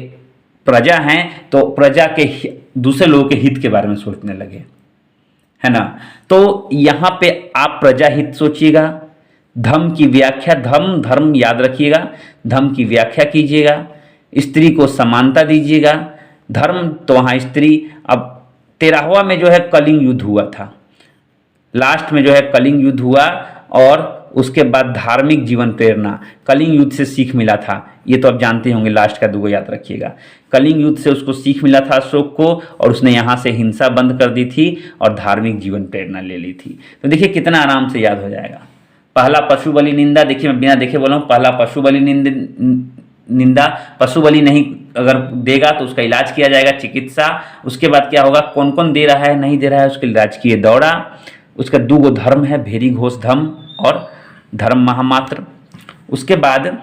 प्रजा हैं, तो प्रजा के दूसरे लोगों के हित के बारे में सोचने लगे, है ना। तो यहाँ पे आप प्रजा हित सोचिएगा, धर्म की व्याख्या, धर्म याद रखिएगा, धर्म की व्याख्या कीजिएगा, स्त्री को समानता दीजिएगा, धर्म तो वहाँ स्त्री। अब 13वां में जो है कलिंग युद्ध हुआ था, लास्ट में जो है कलिंग युद्ध हुआ, और उसके बाद धार्मिक जीवन प्रेरणा, कलिंग युद्ध से सीख मिला था, ये तो आप जानते होंगे, लास्ट का 2 याद रखिएगा। कलिंग युद्ध से उसको सीख मिला था अशोक को, और उसने यहाँ से हिंसा बंद कर दी थी और धार्मिक जीवन प्रेरणा ले ली थी। तो देखिए कितना आराम से याद हो जाएगा। पहला पशु बलि निंदा, देखिए मैं बिना देखे बोला हूँ, पहला पशु बलि निंदा, पशु बलि नहीं अगर देगा तो उसका इलाज किया जाएगा, चिकित्सा। उसके बाद क्या होगा, कौन कौन दे रहा है नहीं दे रहा है, उसके राजकीय दौरा। उसका 2 धर्म है, भेरी घोष धर्म और धर्म महामात्र। उसके बाद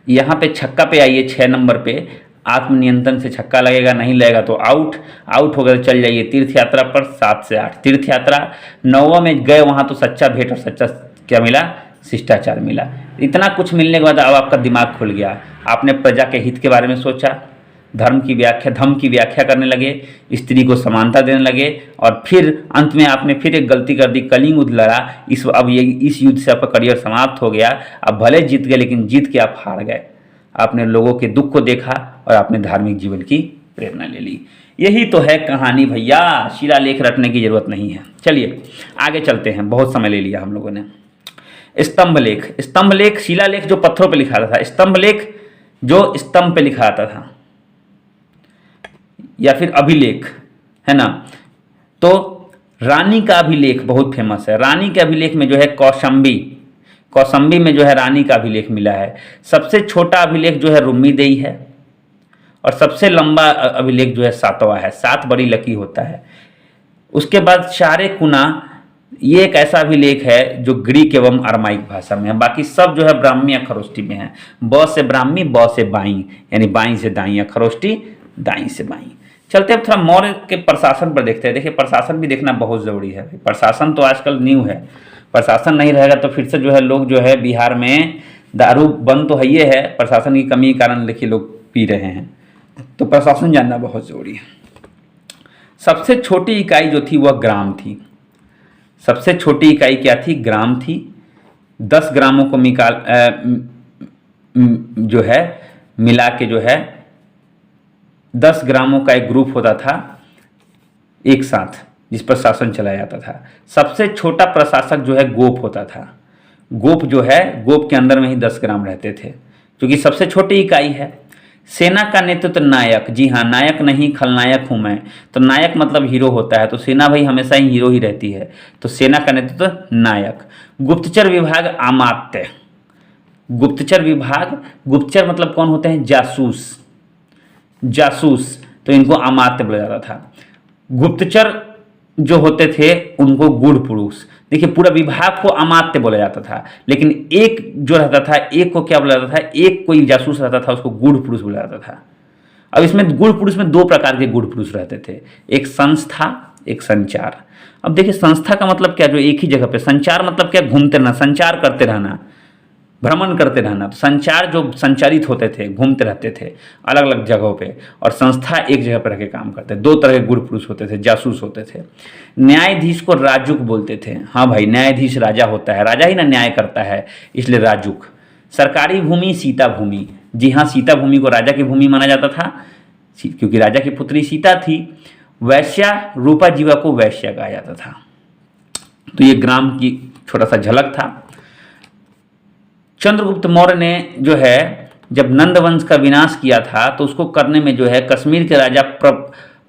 यहाँ पे छक्का पे आइए, 6 नंबर पे आत्मनियंत्रण से छक्का लगेगा, नहीं लगेगा तो आउट हो गए, चल जाइए तीर्थ यात्रा पर। 7 से 8 तीर्थ यात्रा। 9वां में गए वहाँ तो सच्चा भेंट और सच्चा क्या मिला, शिष्टाचार मिला। इतना कुछ मिलने के बाद अब आपका दिमाग खुल गया, आपने प्रजा के हित के बारे में सोचा, धर्म की व्याख्या करने लगे, स्त्री को समानता देने लगे, और फिर अंत में आपने फिर एक गलती कर दी, कलिंग युद्ध लड़ा। इस युद्ध से आपका करियर समाप्त हो गया। आप भले जीत गए, लेकिन जीत के आप हार गए। आपने लोगों के दुख को देखा और आपने धार्मिक जीवन की प्रेरणा ले ली। यही तो है कहानी भैया, शिलालेख रटने की जरूरत नहीं है। चलिए आगे चलते हैं, बहुत समय ले लिया हम लोगों ने। स्तंभ लेख, शिलालेख जो पत्थरों पे लिखा था, स्तंभ लेख जो स्तंभ पे लिखा आता था, या फिर अभिलेख, है ना। तो रानी का अभिलेख बहुत फेमस है। रानी के अभिलेख में जो है कौशंबी में जो है रानी का अभिलेख मिला है। सबसे छोटा अभिलेख जो है रुम्मीदेई है, और सबसे लंबा अभिलेख जो है सातवां है, 7 बड़ी लकी होता है। उसके बाद शारे कुना, ये एक ऐसा अभिलेख है जो ग्रीक एवं अरमाइक भाषा में है, बाकी सब जो है ब्राह्मी या खरोष्टी में है। ब से ब्राह्मी, ब से बाई, यानी बाई से दाई, या खरोष्टी दाई से बाई। चलते अब थोड़ा मौर्य के प्रशासन पर देखते हैं। देखिए प्रशासन भी देखना बहुत ज़रूरी है। प्रशासन तो आजकल न्यू है, प्रशासन नहीं रहेगा तो फिर से जो है लोग जो है बिहार में दारू बंद तो है ही है, प्रशासन की कमी के कारण देखिए लोग पी रहे हैं, तो प्रशासन जानना बहुत ज़रूरी है। सबसे छोटी इकाई जो थी वह ग्राम थी। सबसे छोटी इकाई क्या थी, ग्राम थी। 10 ग्रामों को जो है मिला के जो है 10 ग्रामों का एक ग्रुप होता था एक साथ, जिस पर शासन चलाया जाता था। सबसे छोटा प्रशासक जो है गोप होता था। गोप जो है, गोप के अंदर में ही 10 ग्राम रहते थे, क्योंकि सबसे छोटी इकाई है। सेना का नेतृत्व नायक, जी हाँ, नायक नहीं खलनायक हूँ मैं, तो नायक मतलब हीरो होता है, तो सेना भाई हमेशा ही हीरो ही रहती है, तो सेना का नेतृत्व नायक। गुप्तचर विभाग अमात्य। गुप्तचर विभाग, गुप्तचर मतलब कौन होते हैं, जासूस, तो इनको अमात्य बोला जाता था। गुप्तचर जो होते थे उनको गूढ़ पुरुष। देखिए पूरा विभाग को अमात्य बोला जाता था, लेकिन एक जो रहता था, एक को क्या बोला जाता था, एक कोई जासूस रहता था उसको गूढ़ पुरुष बोला जाता था। अब इसमें गूढ़ पुरुष में 2 प्रकार के गूढ़ पुरुष रहते थे, एक संस्था, एक संचार। अब देखिए संस्था का मतलब क्या, जो एक ही जगह पे, संचार मतलब क्या, घूमते रहना, संचार करते रहना, भ्रमण करते रहना। संचार जो संचारित होते थे, घूमते रहते थे अलग अलग जगहों पे, और संस्था एक जगह पर रह के काम करते। 2 तरह के गुड़ पुरुष होते थे, जासूस होते थे। न्यायाधीश को राजुक बोलते थे। हाँ भाई, न्यायाधीश राजा होता है, राजा ही ना न्याय करता है, इसलिए राजुक। सरकारी भूमि, सीता भूमि, जी हाँ, सीता भूमि को राजा की भूमि माना जाता था क्योंकि राजा की पुत्री सीता थी। वैश्या रूपा जीवा को वैश्या कहा जाता था। तो ये ग्राम की छोटा सा झलक था। चंद्रगुप्त मौर्य ने जो है जब नंद वंश का विनाश किया था तो उसको करने में जो है कश्मीर के राजा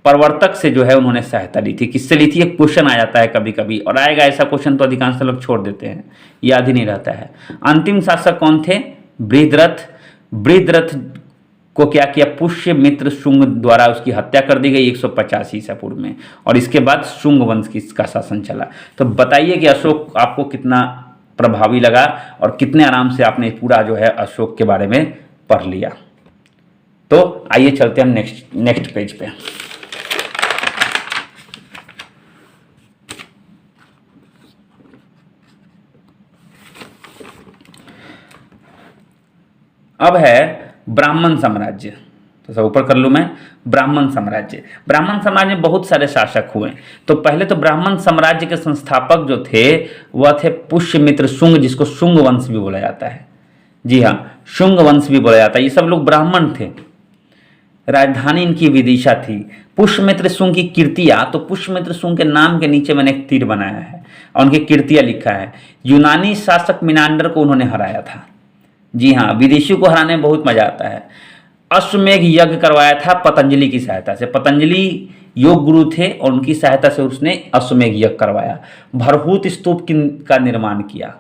प्रवर्तक से जो है उन्होंने सहायता ली थी। किससे ली थी? एक क्वेश्चन आ जाता है कभी कभी, और आएगा ऐसा क्वेश्चन तो अधिकांश लोग छोड़ देते हैं, याद ही नहीं रहता है। अंतिम शासक कौन थे? बृहद्रथ। बृहद्रथ को क्या किया? पुष्यमित्र शुंग द्वारा उसकी हत्या कर दी गई 150 ईसा पूर्व में, और इसके बाद शुंग वंश का शासन चला। तो बताइए कि अशोक आपको कितना प्रभावी लगा और कितने आराम से आपने पूरा जो है अशोक के बारे में पढ़ लिया। तो आइए चलते हैं नेक्स्ट पेज पे। अब है ब्राह्मण साम्राज्य। तो सब ऊपर कर लूँ मैं। ब्राह्मण साम्राज्य। ब्राह्मण साम्राज्य में बहुत सारे शासक हुए। तो पहले तो ब्राह्मण साम्राज्य के संस्थापक जो थे वह थे पुष्यमित्र शुंग, जिसको शुंग वंश भी बोला जाता है। जी हाँ, शुंग वंश भी बोला जाता है। ये सब लोग ब्राह्मण थे। राजधानी इनकी विदिशा थी। पुष्यमित्र शुंग की कीर्तियां, तो पुष्यमित्र शुंग के नाम के नीचे मैंने एक तीर बनाया है और उनकी कीर्तियां लिखा है। यूनानी शासक मिनांडर को उन्होंने हराया था। जी हाँ, विदेशियों को हराने में बहुत मजा आता है। अश्वमेघ यज्ञ करवाया था पतंजलि की सहायता से। पतंजलि योग गुरु थे और उनकी सहायता से उसने अश्वमेघ यज्ञ करवाया। भरहूत स्तूप का निर्माण किया।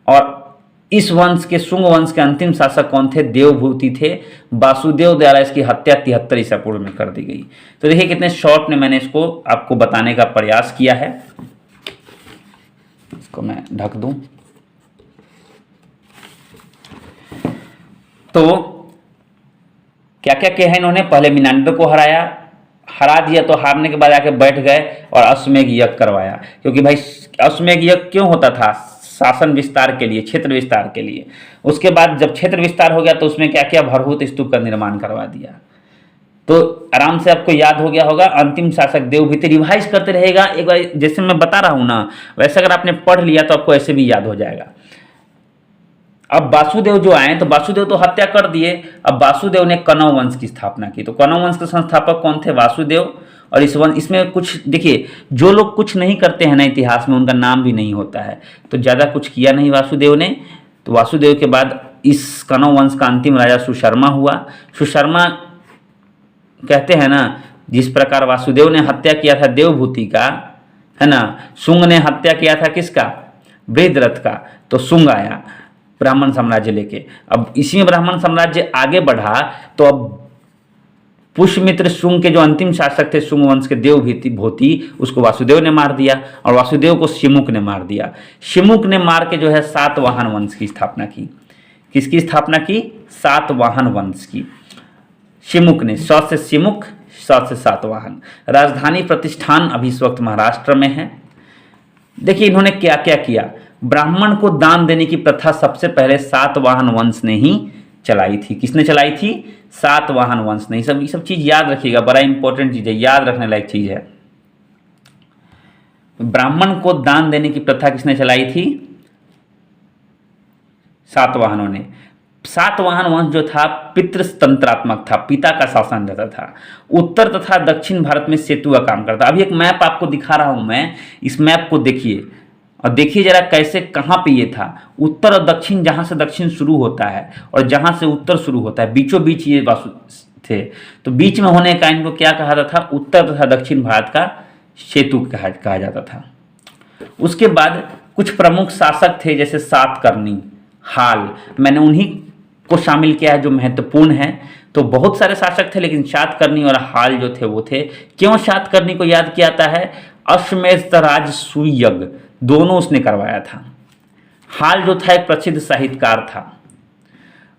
और इस वंश के शुंग वंश के अंतिम शासक कौन थे? देवभूति थे। वासुदेव द्वारा इसकी हत्या 73 ईसा पूर्व में कर दी गई। तो देखिए कितने शॉर्ट में मैंने इसको आपको बताने का प्रयास किया है। इसको मैं ढक दूं। तो क्या क्या किया है इन्होंने? पहले मिनांडर को हरा दिया, तो हारने के बाद आके बैठ गए और अश्वमेघ यज्ञ करवाया। क्योंकि भाई अश्वमेघ यज्ञ क्यों होता था? शासन विस्तार के लिए, क्षेत्र विस्तार के लिए। उसके बाद जब क्षेत्र विस्तार हो गया तो उसमें क्या किया? भरहूत स्तूप का निर्माण करवा दिया। तो आराम से आपको याद हो गया होगा। अंतिम शासक देवभूति। रिवाइज करते रहेगा एक बार, जैसे मैं बता रहा हूं ना वैसे अगर आपने पढ़ लिया तो आपको ऐसे भी याद हो जाएगा। अब वासुदेव जो आए तो वासुदेव तो हत्या कर दिए। अब वासुदेव ने कनव वंश की स्थापना की। तो कनव वंश के संस्थापक कौन थे? वासुदेव। और इसमें कुछ देखिए, जो लोग कुछ नहीं करते हैं ना इतिहास में उनका नाम भी नहीं होता है। तो ज़्यादा कुछ किया नहीं वासुदेव ने। तो वासुदेव के बाद इस कनव वंश का अंतिम राजा सुशर्मा हुआ। सुशर्मा कहते हैं ना, जिस प्रकार वासुदेव ने हत्या किया था देवभूति का, है ना, शुंग ने हत्या किया था किसका? बृहद्रथ का। तो शुंग आया ब्राह्मण साम्राज्य लेके। अब इसी में ब्राह्मण साम्राज्य आगे बढ़ा तो अब पुष्यमित्र शुंग के जो अंतिम शासक थे शुंग वंश के देवभूति, उसको वासुदेव ने मार दिया और वासुदेव को शिमुक ने मार दिया। शिमुक ने मार के जो है सातवाहन वंश की स्थापना की। किसकी स्थापना की? सातवाहन वंश की। शिमुक ने, स से शिमुक, स से सातवाहन। राजधानी प्रतिष्ठान अभी इस वक्त महाराष्ट्र में है। देखिए इन्होंने क्या क्या किया। ब्राह्मण को दान देने की प्रथा सबसे पहले सातवाहन वंश ने ही चलाई थी। किसने चलाई थी? सातवाहन वंश ने। ये सब चीज याद रखिएगा, बड़ा इंपॉर्टेंट चीज है, याद रखने लायक चीज है। ब्राह्मण को दान देने की प्रथा किसने चलाई थी? सातवाहनों ने। सातवाहन वंश जो था पितृतंत्रात्मक था, पिता का शासन रहता था। उत्तर तथा दक्षिण भारत में सेतु का काम करता। अभी एक मैप आपको दिखा रहा हूं मैं, इस मैप को देखिए और देखिए जरा कैसे, कहाँ पे ये था। उत्तर और दक्षिण, जहाँ से दक्षिण शुरू होता है और जहाँ से उत्तर शुरू होता है, बीचों बीच ये वासु थे। तो बीच में होने का इनको क्या कहा जाता था? उत्तर तथा दक्षिण भारत का सेतु कहा जाता था। उसके बाद कुछ प्रमुख शासक थे जैसे सातकर्णी, हाल, मैंने उन्हीं को शामिल किया है जो महत्वपूर्ण है। तो बहुत सारे शासक थे लेकिन सातकर्णी और हाल जो थे वो थे। क्यों सातकर्णी को याद किया जाता है? अश्वमेध राजसूय यज्ञ दोनों उसने करवाया था। हाल जो था एक प्रसिद्ध साहित्यकार था।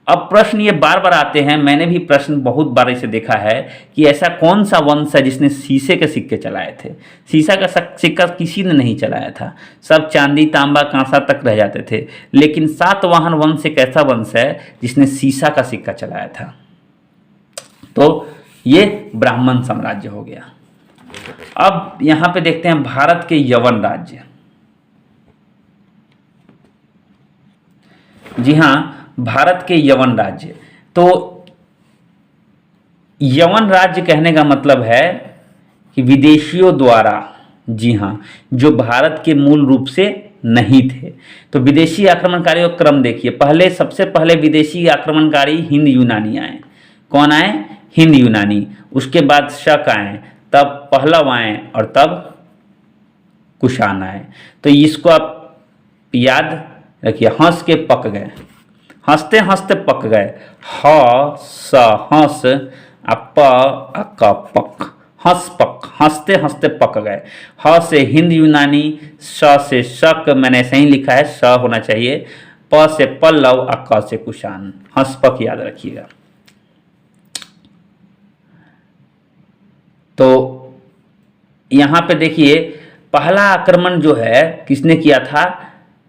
अब प्रश्न ये बार बार आते हैं, मैंने भी प्रश्न बहुत बार इसे देखा है कि ऐसा कौन सा वंश है जिसने शीशे के सिक्के चलाए थे? शीशा का सिक्का किसी ने नहीं चलाया था, सब चांदी तांबा कांसा तक रह जाते थे। लेकिन सातवाहन वंश एक ऐसा वंश है जिसने शीशा का सिक्का चलाया था। तो ये ब्राह्मण साम्राज्य हो गया। अब यहां पे देखते हैं भारत के यवन राज्य। जी हाँ, भारत के यवन राज्य। तो यवन राज्य कहने का मतलब है कि विदेशियों द्वारा, जी हाँ, जो भारत के मूल रूप से नहीं थे। तो विदेशी आक्रमणकारियों का क्रम देखिए, पहले सबसे पहले विदेशी आक्रमणकारी हिंद यूनानी आए। कौन आए? हिंद यूनानी। उसके बाद शक आए, तब पहलव आए और तब कुषाण आए। तो इसको आप याद रखिए, हंस के पक गए, हंसते हंसते पक गए। ह स हंस प क पक, हंस पक, हंसते हंसते पक गए। ह से हिंद यूनानी, स से शक, मैंने ऐसे ही लिखा है, स होना चाहिए, प से पल्लव और क से कुषाण। हंस पक याद रखिएगा। तो यहां पे देखिए, पहला आक्रमण जो है किसने किया था?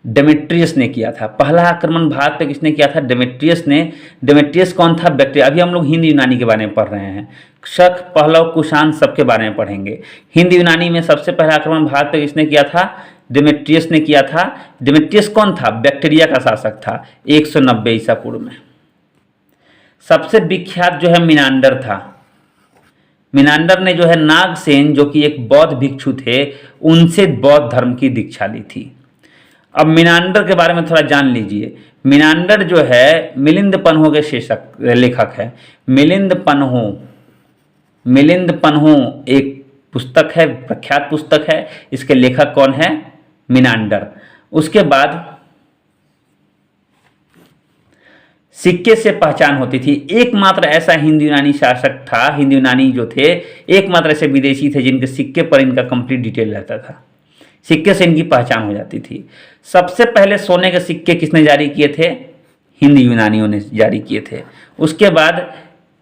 डेमेट्रियस ने किया था। पहला आक्रमण भारत पे किसने किया था? डेमेट्रियस ने। डेमेट्रियस कौन था? बैक्टीरिया। अभी हम लोग हिंद यूनानी के बारे में पढ़ रहे हैं, शक, पहलव, कुषाण सबके बारे में पढ़ेंगे। हिंद यूनानी में सबसे पहला आक्रमण भारत पे किसने किया था? डेमेट्रियस ने किया था। डेमेट्रियस कौन था? बैक्टीरिया का शासक था, 190 ईसा पूर्व में। सबसे विख्यात जो है मिनांडर था। मिनांडर ने जो है नागसेन, जो कि एक बौद्ध भिक्षु थे, उनसे बौद्ध धर्म की दीक्षा ली थी। अब मिनांडर के बारे में थोड़ा जान लीजिए। मिनांडर जो है मिलिंद पन्हो के शीर्षक लेखक है। मिलिंद पन्हो एक पुस्तक है, प्रख्यात पुस्तक है। इसके लेखक कौन है? मिनांडर। उसके बाद सिक्के से पहचान होती थी। एकमात्र ऐसा हिंद यूनानी शासक था, हिंद यूनानी जो थे एकमात्र ऐसे विदेशी थे जिनके सिक्के पर इनका कंप्लीट डिटेल रहता था। सिक्के से इनकी पहचान हो जाती थी। सबसे पहले सोने के सिक्के किसने जारी किए थे? हिंद यूनानियों ने जारी किए थे। उसके बाद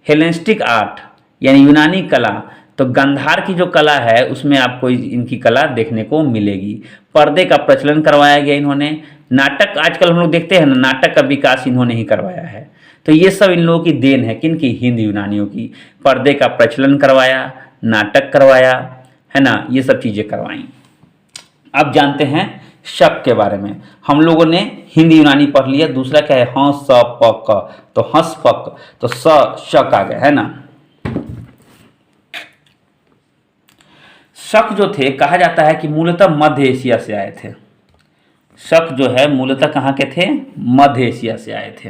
हेलेनिस्टिक आर्ट यानी यूनानी कला, तो गंधार की जो कला है उसमें आपको इनकी कला देखने को मिलेगी। पर्दे का प्रचलन करवाया गया इन्होंने। नाटक आजकल हम लोग देखते हैं ना, नाटक का विकास इन्होंने ही करवाया है। तो ये सब इन लोगों की देन है, किनकी? हिंद यूनानियों की। पर्दे का प्रचलन करवाया, नाटक करवाया, है ना, ये सब चीज़ें करवाई। अब जानते हैं शक के बारे में। हम लोगों ने हिंद यूनानी पढ़ लिया। दूसरा क्या है? हंस स प क, तो हंस पक, तो स शक आ गया, है ना। शक जो थे, कहा जाता है कि मूलतः मध्य एशिया से आए थे। शक जो है मूलतः कहाँ के थे? मध्य एशिया से आए थे।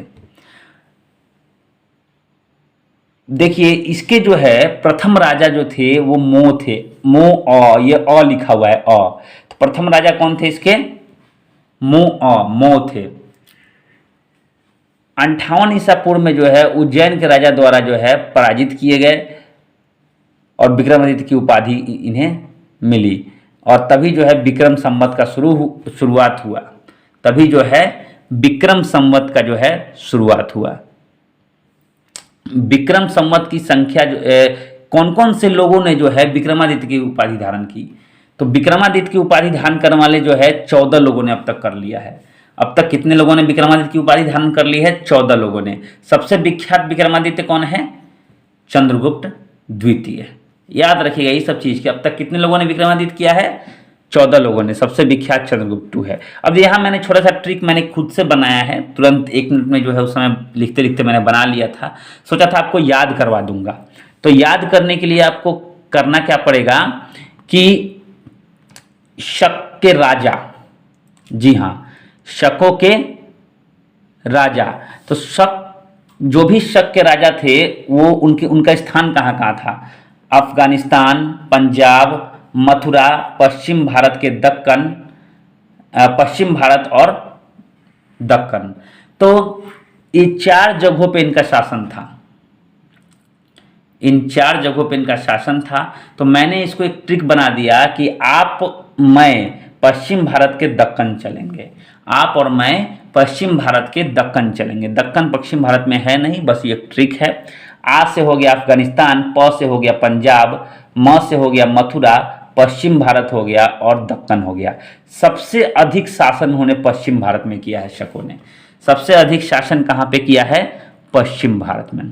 देखिए इसके जो है प्रथम राजा जो थे वो मो थे। मो अ, ये अ लिखा हुआ है, अ। तो प्रथम राजा कौन थे इसके? मो थे। 58 ईसा पूर्व में जो है उज्जैन के राजा द्वारा जो है पराजित किए गए और विक्रमादित्य की उपाधि इन्हें मिली। और तभी जो है विक्रम संवत का शुरुआत हुआ। तभी जो है विक्रम संवत का जो है शुरुआत हुआ। विक्रम संवत की संख्या कौन कौन से लोगों ने जो है विक्रमादित्य की उपाधि धारण की? तो विक्रमादित्य की उपाधि धारण करने वाले जो है 14 लोगों ने अब तक कर लिया है। अब तक कितने लोगों ने विक्रमादित्य की उपाधि धारण कर ली है? 14 लोगों ने। सबसे विख्यात विक्रमादित्य कौन है? चंद्रगुप्त द्वितीय। याद रखिएगा ये सब चीज कि अब तक कितने लोगों ने विक्रमादित्य किया है? 14 लोगों ने। सबसे विख्यात चंद्रगुप्त है। अब यहाँ मैंने छोटा सा ट्रिक मैंने खुद से बनाया है, तुरंत 1 मिनट में जो है उस समय लिखते लिखते मैंने बना लिया था। सोचा था आपको याद करवा दूंगा। तो याद करने के लिए आपको करना क्या पड़ेगा कि शक के राजा, जी हाँ, शकों के राजा, तो शक जो भी शक के राजा थे वो उनका स्थान कहाँ कहाँ था? अफगानिस्तान, पंजाब, मथुरा, पश्चिम भारत के दक्कन, पश्चिम भारत और दक्कन। तो ये 4 जगहों पे इनका शासन था। इन 4 जगहों पे इनका शासन था। तो मैंने इसको एक ट्रिक बना दिया कि मैं पश्चिम भारत के दक्कन चलेंगे। आप और मैं पश्चिम भारत के दक्कन चलेंगे। दक्कन पश्चिम भारत में है नहीं, बस ये ट्रिक है। आ से हो गया अफगानिस्तान, प से हो गया पंजाब, म से हो गया मथुरा, पश्चिम भारत हो गया और दक्कन हो गया। सबसे अधिक शासन उन्होंने पश्चिम भारत में किया है। शकों ने सबसे अधिक शासन कहाँ पे किया है? पश्चिम भारत में।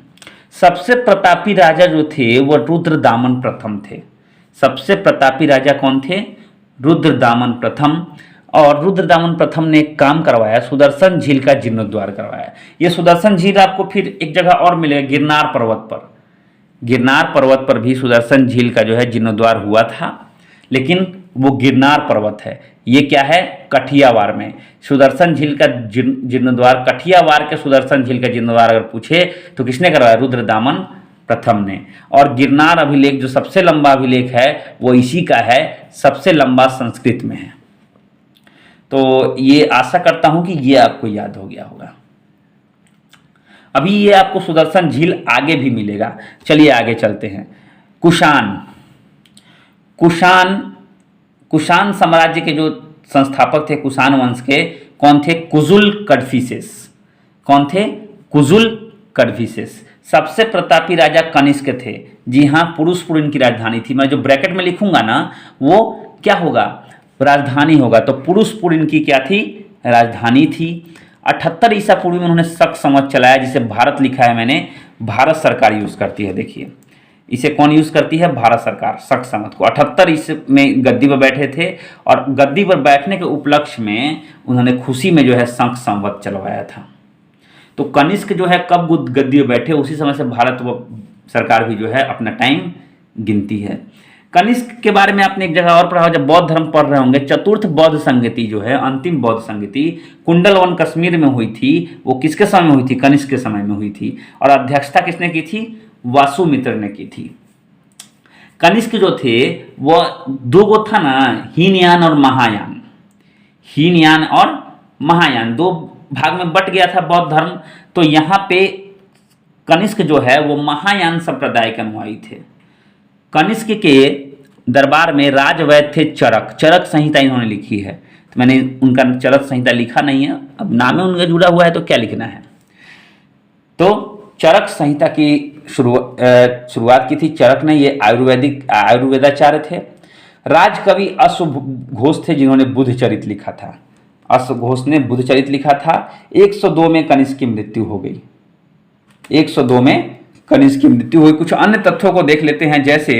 सबसे प्रतापी राजा जो थे वो रुद्रदामन प्रथम थे। सबसे प्रतापी राजा कौन थे? रुद्रदामन प्रथम। और रुद्रदामन प्रथम ने एक काम करवाया, सुदर्शन झील का जीर्णोद्धार करवाया। ये सुदर्शन झील आपको फिर एक जगह और मिलेगा, गिरनार पर्वत पर। गिरनार पर्वत पर भी सुदर्शन झील का जो है जीर्णोद्धार हुआ था, लेकिन वो गिरनार पर्वत है, ये क्या है, कठियावाड़ में। सुदर्शन झील का जीर्णोद्धार, कठियावाड़ के सुदर्शन झील का जीर्णोद्धार अगर पूछे तो किसने करवाया, रुद्रदामन प्रथम ने। और गिरनार अभिलेख जो सबसे लंबा अभिलेख है वो इसी का है, सबसे लंबा संस्कृत में है। तो ये आशा करता हूं कि ये आपको याद हो गया होगा। अभी ये आपको सुदर्शन झील आगे भी मिलेगा। चलिए आगे चलते हैं। कुषाण साम्राज्य के जो संस्थापक थे कुषाण वंश के, कौन थे, कुजुल कडफिसेस। कौन थे, कुजुल कडफिसेस। सबसे प्रतापी राजा कनिष्क थे। जी हाँ, पुरुषपुर इनकी राजधानी थी। मैं जो ब्रैकेट में लिखूंगा ना वो क्या होगा, राजधानी होगा। तो पुरुषपुर इनकी क्या थी, राजधानी थी। 78 ईसा पूर्व में उन्होंने शक संवत चलाया, जिसे भारत लिखा है मैंने, भारत सरकार यूज करती है। देखिए इसे कौन यूज करती है, भारत सरकार, शक संवत को। 78 ईसा में गद्दी पर बैठे थे और गद्दी पर बैठने के उपलक्ष्य में उन्होंने खुशी में जो है शक संवत चलवाया था। तो कनिष्क जो है कब गद्दी पर बैठे, उसी समय से भारत सरकार भी जो है अपना टाइम गिनती है। कनिष्क के बारे में आपने एक जगह और पढ़ा, जब बौद्ध धर्म पढ़ रहे होंगे, चतुर्थ बौद्ध संगति जो है, अंतिम बौद्ध संगति कुंडलवन कश्मीर में हुई थी, वो किसके समय में हुई थी, कनिष्क के समय में हुई थी। और अध्यक्षता किसने की थी, वासुमित्र ने की थी। कनिष्क जो थे वो दो गो था ना, हीनयान और महायान। हीनयान और महायान दो भाग में बट गया था बौद्ध धर्म। तो यहाँ पे कनिष्क जो है वो महायान संप्रदाय के अनुयायी थे। कनिष्क के दरबार में राजवैद्य थे चरक। चरक संहिता इन्होंने लिखी है, तो मैंने उनका चरक संहिता लिखा नहीं है, अब नाम में उनका जुड़ा हुआ है तो क्या लिखना है। तो चरक संहिता की शुरुआत की थी चरक ने, ये आयुर्वेदाचार्य थे। राजकवि अश्वघोष थे जिन्होंने बुद्धचरित लिखा था। अश्वघोष ने बुद्धचरित लिखा था। 102 में कनिष्क की मृत्यु हो गई। 102 में कनिष्क की मृत्यु हुई। कुछ अन्य तथ्यों को देख लेते हैं, जैसे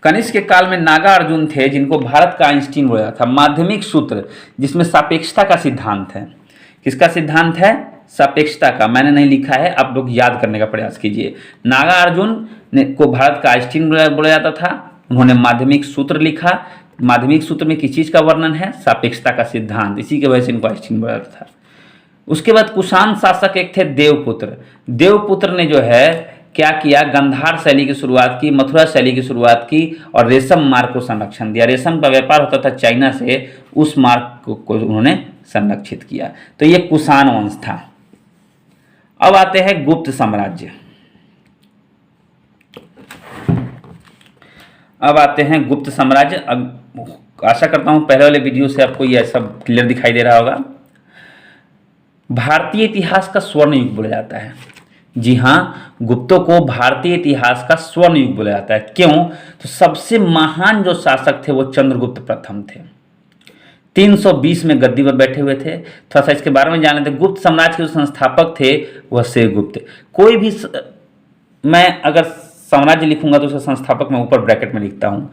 कनिष्क के काल में नागा अर्जुन थे जिनको भारत का आइंस्टीन बोला था। माध्यमिक सूत्र जिसमें सापेक्षता का सिद्धांत है। किसका सिद्धांत है, सापेक्षता का। मैंने नहीं लिखा है, आप लोग याद करने का प्रयास कीजिए। नागा अर्जुन को भारत का आइंस्टीन बोला जाता था। उन्होंने माध्यमिक सूत्र लिखा। माध्यमिक सूत्र में किस चीज का वर्णन है, सापेक्षता का सिद्धांत। इसी की वजह से इनको आइंस्टीन बोला जाता था। उसके बाद कुषाण शासक एक थे देवपुत्र। देवपुत्र ने जो है क्या किया, गंधार शैली की शुरुआत की, मथुरा शैली की शुरुआत की और रेशम मार्ग को संरक्षण दिया। रेशम का व्यापार होता था चाइना से, उस मार्ग को उन्होंने संरक्षित किया। तो ये कुषाण वंश था। अब आते हैं गुप्त साम्राज्य। अब आशा करता हूं पहले वाले वीडियो से आपको यह सब क्लियर दिखाई दे रहा होगा। भारतीय इतिहास का स्वर्ण युग बोला जाता है। जी हाँ, गुप्तों को भारतीय इतिहास का स्वर्ण युग बोला जाता है। क्यों, तो सबसे महान जो शासक थे वो चंद्रगुप्त प्रथम थे। 320 में गद्दी पर बैठे हुए थे। थोड़ा सा इसके बारे में जान लेते हैं। गुप्त साम्राज्य के जो संस्थापक थे वह श्रीगुप्त। कोई भी मैं अगर साम्राज्य लिखूंगा तो उसका संस्थापक मैं ऊपर ब्रैकेट में लिखता हूं।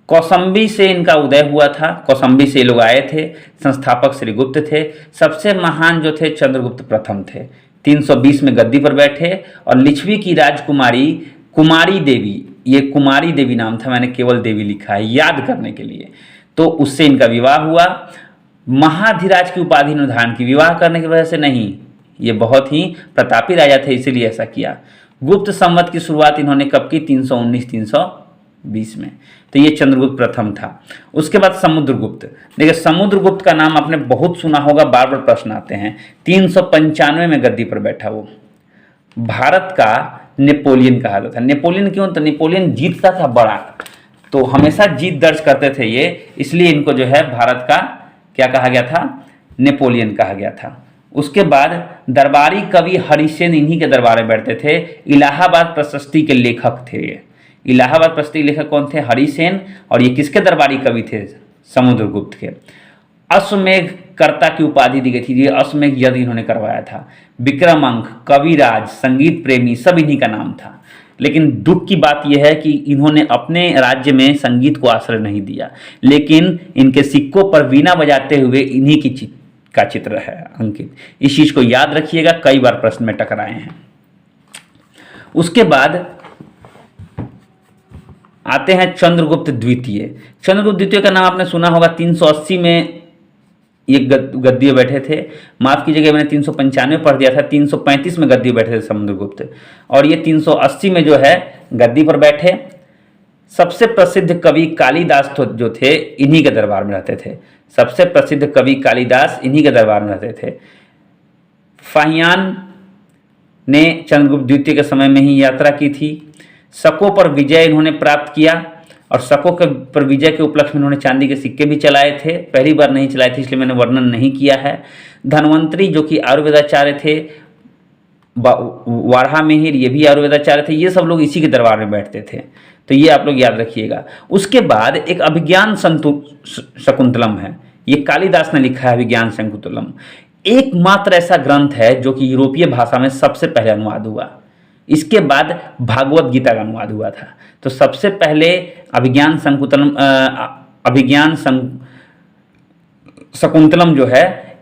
कौसंबी से इनका उदय हुआ था, कौसंबी से ये लोग आए थे। संस्थापक श्रीगुप्त थे। सबसे महान जो थे चंद्रगुप्त प्रथम थे। 320 में गद्दी पर बैठे और लिच्छवी की राजकुमारी कुमारी देवी, ये कुमारी देवी नाम था, मैंने केवल देवी लिखा है याद करने के लिए, तो उससे इनका विवाह हुआ। महाधिराज की उपाधि इन्होंने धारण की। विवाह करने की वजह से नहीं, ये बहुत ही प्रतापी राजा थे इसीलिए ऐसा किया। गुप्त संवत की शुरुआत इन्होंने कब की, 319-320 में। तो ये चंद्रगुप्त प्रथम था। उसके बाद समुद्रगुप्त। देखिए समुद्रगुप्त का नाम आपने बहुत सुना होगा, बार बार प्रश्न आते हैं। 395 में गद्दी पर बैठा वो। भारत का नेपोलियन कहा जाता था। नेपोलियन क्यों, तो नेपोलियन जीतता था बड़ा, तो हमेशा जीत दर्ज करते थे ये, इसलिए इनको जो है भारत का क्या कहा गया था, नेपोलियन कहा गया था। उसके बाद दरबारी कवि हरिसेन इन्हीं के दरबार में बैठते थे। इलाहाबाद प्रशस्ति के लेखक थे ये। इलाहाबाद प्रशस्ति के लेखक कौन थे, हरिसेन। और ये किसके दरबारी कवि थे, समुद्रगुप्त के। अश्वमेघ कर्ता की उपाधि दी गई थी, ये अश्वमेघ यज्ञ इन्होंने करवाया था। विक्रमांक, कविराज, संगीत प्रेमी, सब इन्हीं का नाम था। लेकिन दुख की बात यह है कि इन्होंने अपने राज्य में संगीत को आश्रय नहीं दिया, लेकिन इनके सिक्कों पर वीणा बजाते हुए इन्हीं की का चित्र है अंकित। इस चीज को याद रखिएगा, कई बार प्रश्न में टकराए हैं। उसके बाद आते हैं चंद्रगुप्त द्वितीय। चंद्रगुप्त द्वितीय का नाम आपने सुना होगा, 380 में ये गद्दी पे बैठे थे। माफ कीजिएगा, मैंने 395 पढ़ दिया था, 335 में गद्दी पे बैठे थे समुद्रगुप्त, और ये 380 में जो है गद्दी पर बैठे। सबसे प्रसिद्ध कवि कालिदास जो थे इन्हीं के दरबार में रहते थे। सबसे प्रसिद्ध कवि कालिदास इन्हीं के दरबार में रहते थे। फाहियान ने चंद्रगुप्त द्वितीय के समय में ही यात्रा की थी। शकों पर विजय इन्होंने प्राप्त किया, और शकों के पर विजय के उपलक्ष्य में इन्होंने चांदी के सिक्के भी चलाए थे। पहली बार नहीं चलाए थे, इसलिए मैंने वर्णन नहीं किया है। धन्वंतरी जो कि आयुर्वेदाचार्य थे, वाराहा मिहिर ये भी आयुर्वेदाचार्य थे। ये सब लोग इसी के दरबार में बैठते थे, तो ये आप लोग याद रखिएगा। उसके बाद एक अभिज्ञान शकुंतलम है, ये कालिदास ने लिखा है। अभिज्ञान शकुंतलम एकमात्र ऐसा ग्रंथ है जो कि यूरोपीय भाषा में सबसे पहले अनुवाद हुआ। इसके बाद भागवत गीता का अनुवाद हुआ था। तो सबसे पहले अभिज्ञान शकुंतलम जो है,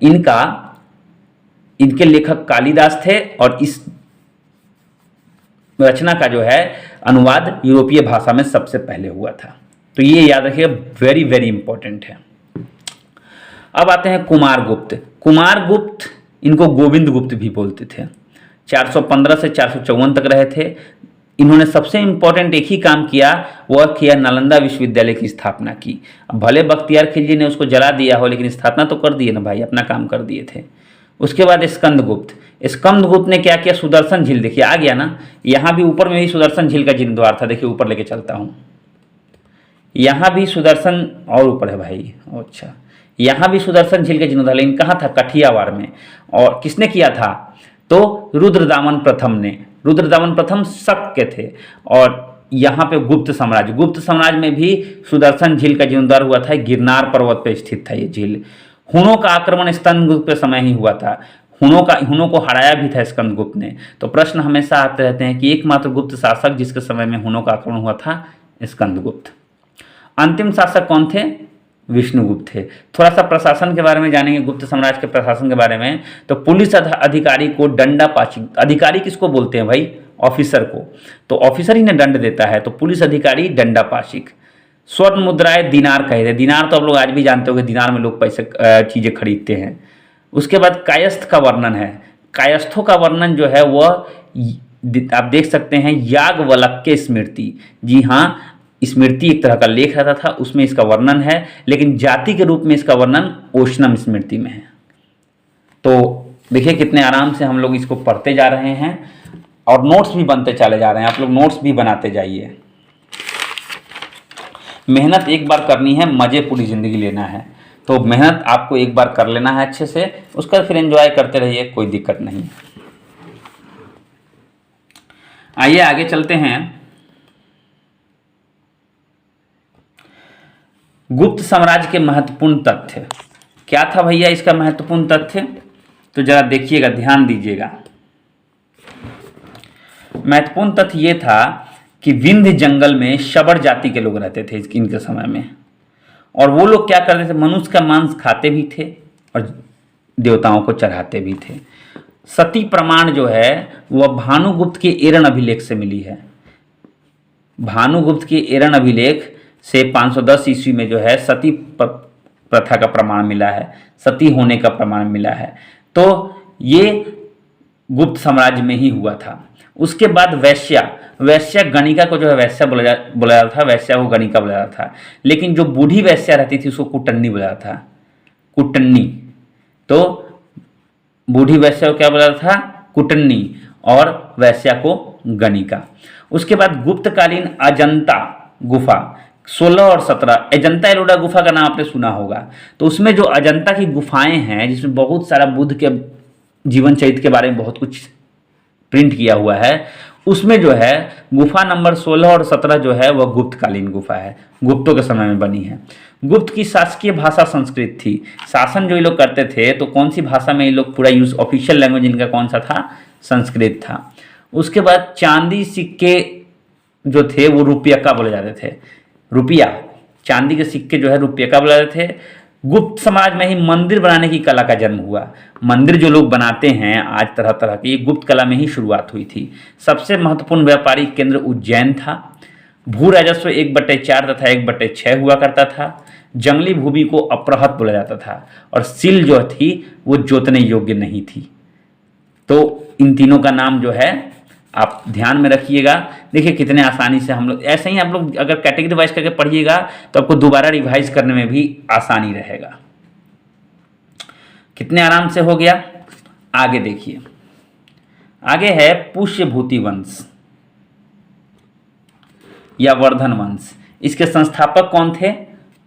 इनके लेखक कालिदास थे, और इस रचना का जो है अनुवाद यूरोपीय भाषा में सबसे पहले हुआ था। तो ये याद रखिएगा, वेरी वेरी इंपॉर्टेंट है। अब आते हैं कुमारगुप्त। कुमारगुप्त, इनको गोविंद गुप्त भी बोलते थे। 415 से 454 तक रहे थे। इन्होंने सबसे इंपॉर्टेंट एक ही काम किया, वह किया नालंदा विश्वविद्यालय की स्थापना की। अब भले बख्तियार खिलजी ने उसको जला दिया हो, लेकिन स्थापना तो कर दिए ना भाई, अपना काम कर दिए थे। उसके बाद स्कंदगुप्त ने क्या किया, सुदर्शन झील, देखिए आ गया ना, यहाँ भी ऊपर में भी सुदर्शन झील का जीर्णोद्वार था। देखिए ऊपर लेके चलता हूँ, यहाँ भी सुदर्शन, और ऊपर है भाई, अच्छा यहाँ भी सुदर्शन झील का जीर्णोद्वार, लेकिन कहाँ था, कठियावाड़ में। और किसने किया था, तो रुद्रदामन प्रथम ने। रुद्रदामन प्रथम शक के थे। और यहाँ पे गुप्त साम्राज्य में भी सुदर्शन झील का जीर्णोद्वार हुआ था। गिरनार पर्वत पे स्थित था ये झील। हुनों का आक्रमण स्कंदगुप्त के समय ही हुआ था। हुनों को हराया भी था स्कंदगुप्त ने। तो प्रश्न हमेशा आते रहते हैं कि एकमात्र गुप्त शासक जिसके समय में हुनों का आक्रमण हुआ था, स्कंदगुप्त। अंतिम शासक कौन थे, विष्णुगुप्त थे। थोड़ा सा प्रशासन के बारे में जानेंगे, गुप्त साम्राज्य के प्रशासन के बारे में। तो पुलिस अधिकारी को दंडापाशिक, अधिकारी किसको बोलते हैं भाई, ऑफिसर को, तो ऑफिसर ही ने दंड देता है, तो पुलिस अधिकारी दंडापाशिक। स्वर्ण मुद्राएं दिनार कहे थे। दिनार तो आप लोग आज भी जानते हो कि दिनार में लोग पैसे चीजें खरीदते हैं। उसके बाद कायस्थ का वर्णन है। कायस्थों का वर्णन जो है वह आप देख सकते हैं, याज्ञवल्क्य स्मृति। जी हाँ, स्मृति एक तरह का लेख रहता था, उसमें इसका वर्णन है, लेकिन जाति के रूप में इसका वर्णन ओशनम स्मृति में है। तो देखिए कितने आराम से हम लोग इसको पढ़ते जा रहे हैं, और नोट्स भी बनते चले जा रहे हैं। आप लोग नोट्स भी बनाते जाइए। मेहनत एक बार करनी है, मजे पूरी जिंदगी लेना है। तो मेहनत आपको एक बार कर लेना है अच्छे से, उसका फिर एंजॉय करते रहिए, कोई दिक्कत नहीं। आइए आगे चलते हैं। गुप्त साम्राज्य के महत्वपूर्ण तथ्य क्या था भैया, इसका महत्वपूर्ण तथ्य तो जरा देखिएगा, ध्यान दीजिएगा। महत्वपूर्ण तथ्य ये था कि विंध्य जंगल में शबर जाति के लोग रहते थे इनके समय में, और वो लोग क्या करते थे, मनुष्य का मांस खाते भी थे और देवताओं को चढ़ाते भी थे। सती प्रमाण जो है वह भानुगुप्त के एरन अभिलेख से मिली है। भानुगुप्त के एरन अभिलेख से 510 ईस्वी में जो है सती प्रथा का प्रमाण मिला है, सती होने का प्रमाण मिला है। तो ये गुप्त साम्राज्य में ही हुआ था। उसके बाद वैश्या गणिका को जो है वैश्या बोला जाता था, वैश्या को गणिका बोला जाता था। लेकिन जो बूढ़ी वैश्या रहती थी उसको कुटन्नी बोला जाता था, कुटन्नी। तो बूढ़ी वैश्या को क्या बोला जाता था, कुटन्नी, और वैश्या को गणिका। उसके बाद गुप्तकालीन अजंता गुफा 16 और 17, अजंता एलोरा गुफा का नाम आपने सुना होगा। तो उसमें जो अजंता की गुफाएं हैं, जिसमें बहुत सारा बुद्ध के जीवन चरित्र के बारे में बहुत कुछ प्रिंट किया हुआ है, उसमें जो है गुफा नंबर 16 और 17 जो है वह गुप्तकालीन गुफा है, गुप्तों के समय में बनी है। गुप्त की शासकीय भाषा संस्कृत थी। शासन जो ये लोग करते थे तो कौन सी भाषा में ये लोग पूरा यूज, ऑफिशियल लैंग्वेज इनका कौन सा था, संस्कृत था। उसके बाद चांदी सिक्के जो थे वो रुपया का बोले जाते थे, रुपया, चांदी के सिक्के जो है रुपया का बोले जाते थे। गुप्त समाज में ही मंदिर बनाने की कला का जन्म हुआ। मंदिर जो लोग बनाते हैं आज तरह तरह की, गुप्त कला में ही शुरुआत हुई थी। सबसे महत्वपूर्ण व्यापारिक केंद्र उज्जैन था। भू राजस्व 1/4 तथा 1/6 हुआ करता था। जंगली भूमि को अपरहत बोला जाता था और सील जो थी वो जोतने योग्य नहीं थी। तो इन तीनों का नाम जो है आप ध्यान में रखिएगा। देखिए कितने आसानी से हम लोग, ऐसे ही आप लोग अगर कैटेगरी वाइज करके पढ़िएगा तो आपको दोबारा रिवाइज करने में भी आसानी रहेगा। कितने आराम से हो गया। आगे देखिए, आगे है पुष्यभूति वंश या वर्धन वंश। इसके संस्थापक कौन थे?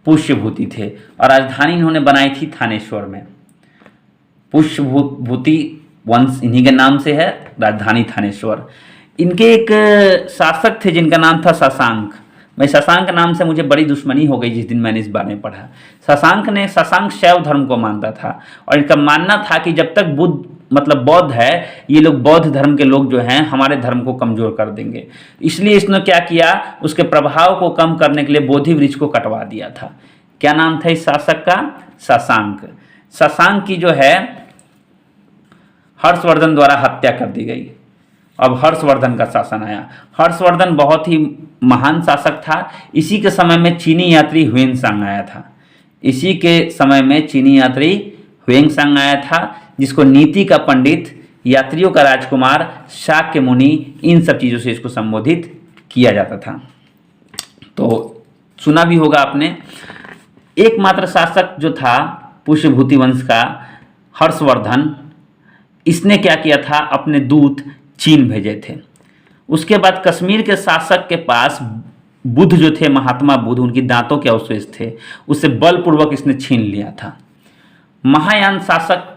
पुष्यभूति थे और राजधानी इन्होंने बनाई थी थानेश्वर में। पुष्यभूति वंश इन्हीं के नाम से है, राजधानी थानेश्वर। इनके एक शासक थे जिनका नाम था शशांक। मैं शशांक नाम से मुझे बड़ी दुश्मनी हो गई जिस दिन मैंने इस बारे में पढ़ा। शशांक शैव धर्म को मानता था और इनका मानना था कि जब तक बुद्ध मतलब बौद्ध है, ये लोग बौद्ध धर्म के लोग जो हैं हमारे धर्म को कमजोर कर देंगे। इसलिए इसने क्या किया, उसके प्रभाव को कम करने के लिए बोधि वृक्ष को कटवा दिया था। क्या नाम था इस शासक का? शशांक। शशांक की जो है हर्षवर्धन द्वारा हत्या कर दी गई। अब हर्षवर्धन का शासन आया। हर्षवर्धन बहुत ही महान शासक था। इसी के समय में चीनी यात्री ह्वेनसांग आया था। इसी के समय में चीनी यात्री ह्वेनसांग आया था, जिसको नीति का पंडित, यात्रियों का राजकुमार, शाक्य मुनि, इन सब चीज़ों से इसको संबोधित किया जाता था। तो सुना भी होगा आपने। एकमात्र शासक जो था पुष्यभूति वंश का, हर्षवर्धन, इसने क्या किया था, अपने दूत चीन भेजे थे। उसके बाद कश्मीर के शासक के पास बुद्ध जो थे, महात्मा बुद्ध, उनकी दांतों के अवशेष थे, उससे बलपूर्वक इसने छीन लिया था। महायान शासक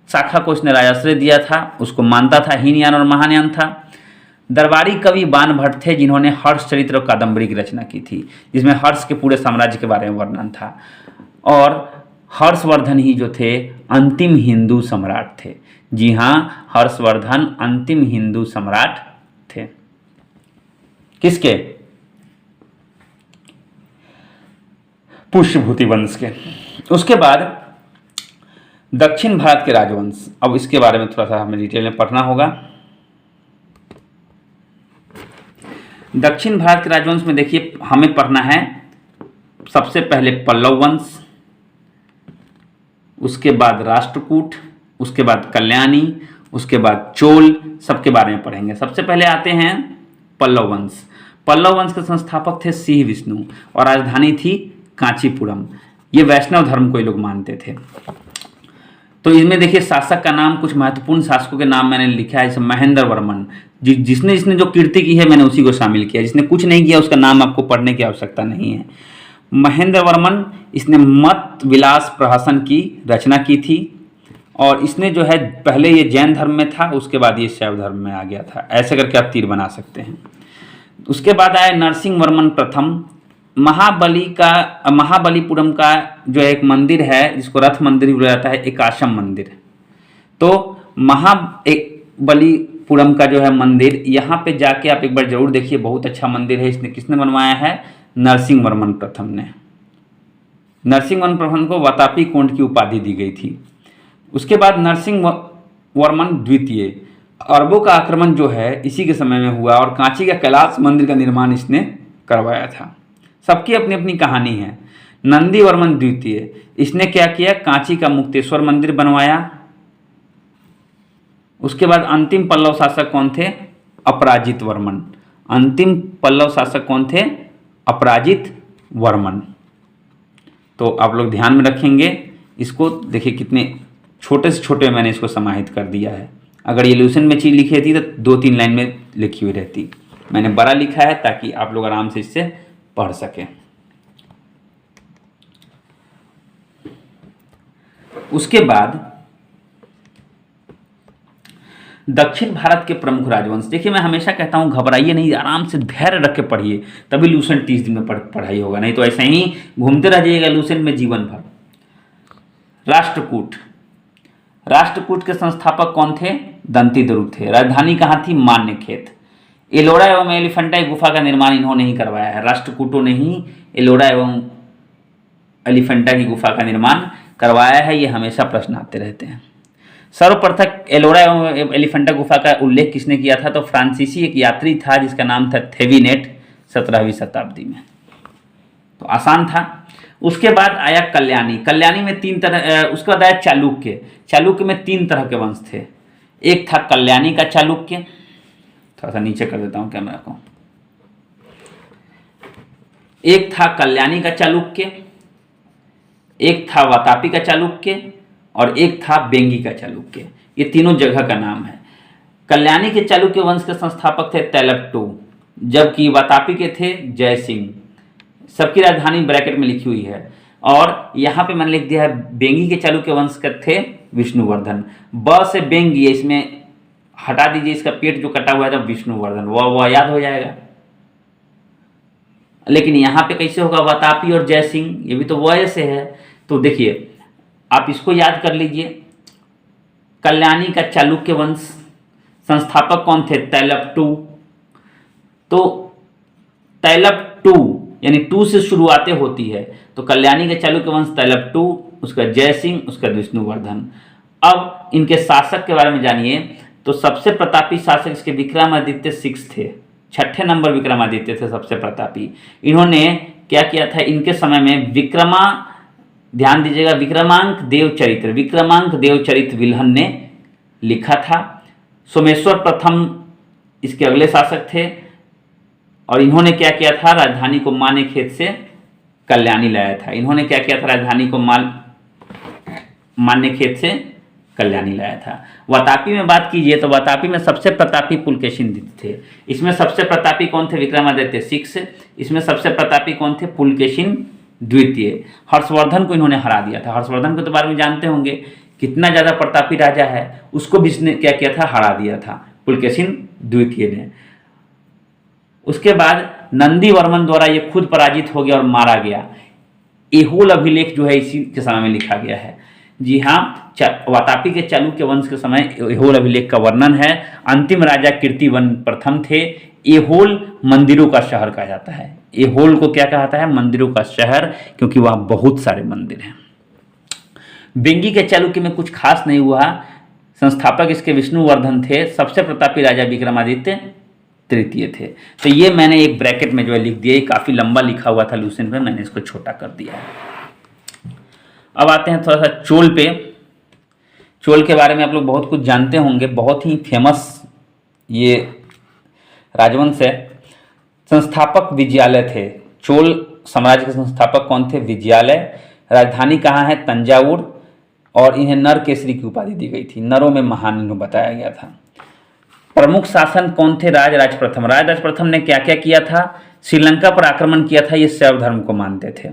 शाखा को इसने राजाश्रय दिया था, उसको मानता था हीनयान और महायान था। दरबारी कवि बाण भट्ट थे जिन्होंने हर्ष चरित्र और कादम्बरी की रचना की थी, जिसमें हर्ष के पूरे साम्राज्य के बारे में वर्णन था। और हर्षवर्धन ही जो थे अंतिम हिंदू सम्राट थे। जी हाँ, हर्षवर्धन अंतिम हिंदू सम्राट थे। किसके? पुष्यभूति वंश के। उसके बाद दक्षिण भारत के राजवंश। अब इसके बारे में थोड़ा सा हमें डिटेल में पढ़ना होगा। दक्षिण भारत के राजवंश में देखिए हमें पढ़ना है सबसे पहले पल्लव वंश, उसके बाद राष्ट्रकूट, उसके बाद कल्याणी, उसके बाद चोल, सबके बारे में पढ़ेंगे। सबसे पहले आते हैं पल्लव वंश। पल्लव वंश के संस्थापक थे सिंह विष्णु और राजधानी थी कांचीपुरम। ये वैष्णव धर्म को ये लोग मानते थे। तो इसमें देखिए शासक का नाम, कुछ महत्वपूर्ण शासकों के नाम मैंने लिखा है, जैसे महेंद्र वर्मन। जिसने जो कीर्ति की है मैंने उसी को शामिल किया। जिसने कुछ नहीं किया उसका नाम आपको पढ़ने की आवश्यकता नहीं है। महेंद्र वर्मन, इसने मत विलास प्रहसन की रचना की थी और इसने जो है पहले ये जैन धर्म में था, उसके बाद ये शैव धर्म में आ गया था। ऐसे करके आप तीर बना सकते हैं। उसके बाद आए नरसिंह वर्मन प्रथम। महाबलीपुरम का जो एक मंदिर है जिसको रथ मंदिर भी बोला जाता है, एकाशम मंदिर। तो महाबलीपुरम का जो है मंदिर, यहाँ पे जाके आप एक बार जरूर देखिए, बहुत अच्छा मंदिर है। इसने किसने बनवाया है? नरसिंह वर्मन प्रथम ने। नरसिंह वर्मन प्रथम को वातापी कोंड की उपाधि दी गई थी। उसके बाद नरसिंह वर्मन द्वितीय। अरबों का आक्रमण जो है इसी के समय में हुआ और कांची का कैलाश मंदिर का निर्माण इसने करवाया था। सबकी अपनी अपनी कहानी है। नंदी वर्मन द्वितीय, इसने क्या किया? कांची का मुक्तेश्वर मंदिर बनवाया। उसके बाद अंतिम पल्लव शासक कौन थे? अपराजित वर्मन। अंतिम पल्लव शासक कौन थे? अपराजित वर्मन। तो आप लोग ध्यान में रखेंगे इसको। देखिए कितने छोटे से छोटे मैंने इसको समाहित कर दिया है। अगर ये ल्यूसेंट में चीज लिखी रहती तो 2-3 लाइन में लिखी हुई रहती। मैंने बड़ा लिखा है ताकि आप लोग आराम से इससे पढ़ सकें। उसके बाद दक्षिण भारत के प्रमुख राजवंश। देखिए मैं हमेशा कहता हूं घबराइए नहीं, आराम से धैर्य रख के पढ़िए, तभी लूसेंट 30 दिन में पढ़ाई होगा। नहीं तो ऐसे ही घूमते रह जाइएगा लूसेंट में जीवन भर। राष्ट्रकूट। राष्ट्रकूट के संस्थापक कौन थे? दंतीदुर्ग थे। राजधानी कहाँ थी? मान्यखेत। एलोरा एवं एलिफेंटाई गुफा का निर्माण इन्होंने ही करवाया है। राष्ट्रकूटों ने ही एलोरा एवं एलिफेंटा की गुफा का निर्माण करवाया है? ये हमेशा प्रश्न आते रहते हैं। सर्वप्रथम एलोरा एवं एलिफेंटा गुफा का उल्लेख किसने किया था? तो फ्रांसीसी एक यात्री था जिसका नाम था थेविनेट, 17वीं शताब्दी में। तो आसान था। उसके बाद आया कल्याणी। कल्याणी में 3 तरह, उसके बाद आया चालुक्य। चालुक्य में 3 तरह के वंश थे। एक था कल्याणी का चालुक्य, थोड़ा सा नीचे कर देता हूं कैमरा को। एक था कल्याणी का चालुक्य, एक था वातापी का चालुक्य और एक था बेंगी का चालुक्य। ये तीनों जगह का नाम है। कल्याणी के चालुक्य वंश के संस्थापक थे तैलप्टू, जबकि वातापी के थे जय सिंह। सबकी राजधानी ब्रैकेट में लिखी हुई है। और यहाँ पे मैंने लिख दिया है बेंगी के चालुक्य वंश के थे विष्णुवर्धन। ब से बेंगी, इसमें हटा दीजिए, इसका पेट जो कटा हुआ है तो विष्णुवर्धन, वह याद हो जाएगा। लेकिन यहाँ पे कैसे होगा? वातापी और जय सिंह, ये भी तो वह से है। तो देखिए आप इसको याद कर लीजिए। कल्याणी का चालुक्य वंश संस्थापक कौन थे? तैलप्टू। तो तैलप्टू यानी 2 से शुरुआतें होती है। तो कल्याणी के चालुक्य वंश तैलप्टू, उसका जय सिंह, उसका विष्णुवर्धन। अब इनके शासक के बारे में जानिए। तो सबसे प्रतापी शासक इसके विक्रमादित्य 6 थे, 6ठे नंबर विक्रमादित्य थे सबसे प्रतापी। इन्होंने क्या किया था? इनके समय में ध्यान दीजिएगा, विक्रमांक देवचरित विल्हन ने लिखा था। सोमेश्वर प्रथम इसके अगले शासक थे और इन्होंने क्या किया था? राजधानी को मानेखेत से कल्याणी लाया था। इन्होंने क्या किया था? राजधानी को मानेखेत से कल्याणी लाया था। वातापी में बात कीजिए तो वातापी में सबसे प्रतापी पुलकेशिन थे। इसमें सबसे प्रतापी कौन थे? विक्रमादित्य 6। इसमें सबसे प्रतापी कौन थे? पुलकेशिन द्वितीय। हर्षवर्धन को इन्होंने हरा दिया था। हर्षवर्धन के तो बारे में जानते होंगे, कितना ज़्यादा प्रतापी राजा है, उसको भी इसने क्या किया था? हरा दिया था पुलकेशिन द्वितीय ने। उसके बाद नंदी वर्मन द्वारा ये खुद पराजित हो गया और मारा गया। एहोल अभिलेख जो है इसी के समय में लिखा गया है। जी हाँ, वातापी के चालुक्य वंश के समय एहोल अभिलेख का वर्णन है। अंतिम राजा कीर्तिवन प्रथम थे। एहोल मंदिरों का शहर कहा जाता है। एहोल को क्या कहता है? मंदिरों का शहर, क्योंकि वहाँ बहुत सारे मंदिर हैं। बेंगी के चालुक्य में कुछ खास नहीं हुआ। संस्थापक इसके विष्णुवर्धन थे। सबसे प्रतापी राजा विक्रमादित्य तृतीय थे। तो ये मैंने एक ब्रैकेट में जो है लिख दिया। काफ़ी लंबा लिखा हुआ था लूसेंट पे, मैंने इसको छोटा कर दिया है। अब आते हैं थोड़ा सा चोल पे। चोल के बारे में आप लोग बहुत कुछ जानते होंगे। बहुत ही फेमस ये राजवंश है। संस्थापक विजयालय थे। चोल साम्राज्य के संस्थापक कौन थे? विजयालय। राजधानी कहाँ है? तंजावुर। और इन्हें नर केसरी की उपाधि दी गई थी। नरों में महान इन्हें बताया गया था। प्रमुख शासन कौन थे? राजराज प्रथम। राजराज प्रथम ने क्या क्या किया था? श्रीलंका पर आक्रमण किया था। ये शैव धर्म को मानते थे।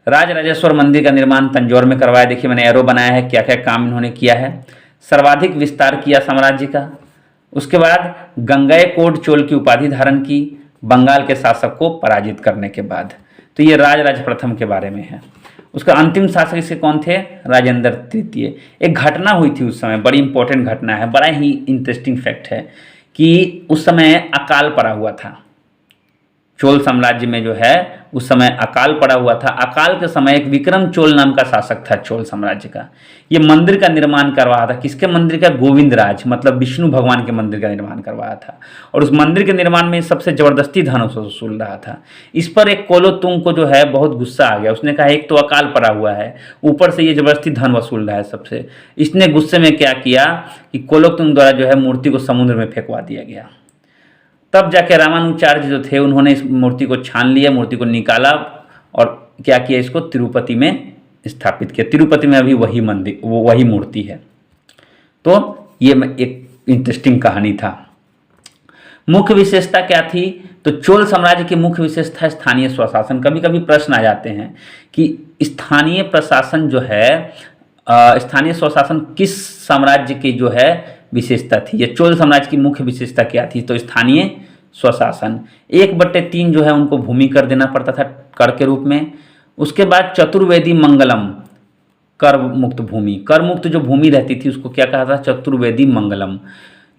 राजराजेश्वर मंदिर का निर्माण तंजौर में करवाया। देखिए मैंने एरो बनाया है, क्या क्या काम इन्होंने किया है। सर्वाधिक विस्तार किया साम्राज्य का। उसके बाद गंगैकोंड चोल की उपाधि धारण की बंगाल के शासक को पराजित करने के बाद। तो ये राजराज प्रथम के बारे में है। उसका अंतिम शासक इसके कौन थे? राजेंद्र तृतीय। एक घटना हुई थी उस समय, बड़ी इंपॉर्टेंट घटना है, बड़ा ही इंटरेस्टिंग फैक्ट है कि उस समय अकाल पड़ा हुआ था। चोल साम्राज्य में जो है उस समय अकाल पड़ा हुआ था। अकाल के समय एक विक्रम चोल नाम का शासक था चोल साम्राज्य का। ये मंदिर का निर्माण करवाया था। किसके मंदिर का? गोविंद राज, मतलब विष्णु भगवान के मंदिर का निर्माण करवाया था। और उस मंदिर के निर्माण में सबसे जबरदस्ती धन वसूल रहा था। इस पर एक कोलोतुंग को जो है बहुत गुस्सा आ गया। उसने कहा एक तो अकाल पड़ा हुआ है, ऊपर से ये जबरदस्ती धन वसूल रहा है सबसे। इसने गुस्से में क्या किया कि कोलोतुंग द्वारा जो है मूर्ति को समुद्र में फेंकवा दिया गया। तब जाके रामानुचार्य जो थे उन्होंने इस मूर्ति को छान लिया, मूर्ति को निकाला और क्या किया? इसको तिरुपति में स्थापित किया। तिरुपति में अभी वही मंदिर, वही मूर्ति है। तो ये एक इंटरेस्टिंग कहानी था। मुख्य विशेषता क्या थी? तो चोल साम्राज्य की मुख्य विशेषता स्थानीय स्वशासन। कभी कभी प्रश्न आ जाते हैं कि स्थानीय प्रशासन जो है, स्थानीय स्वशासन किस साम्राज्य की जो है विशेषता थी? या चोल साम्राज्य की मुख्य विशेषता क्या थी? तो स्थानीय स्वशासन। 1/3 जो है उनको भूमि कर देना पड़ता था कर के रूप में। उसके बाद चतुर्वेदी मंगलम, कर मुक्त भूमि। कर मुक्त जो भूमि रहती थी उसको क्या कहा था? चतुर्वेदी मंगलम।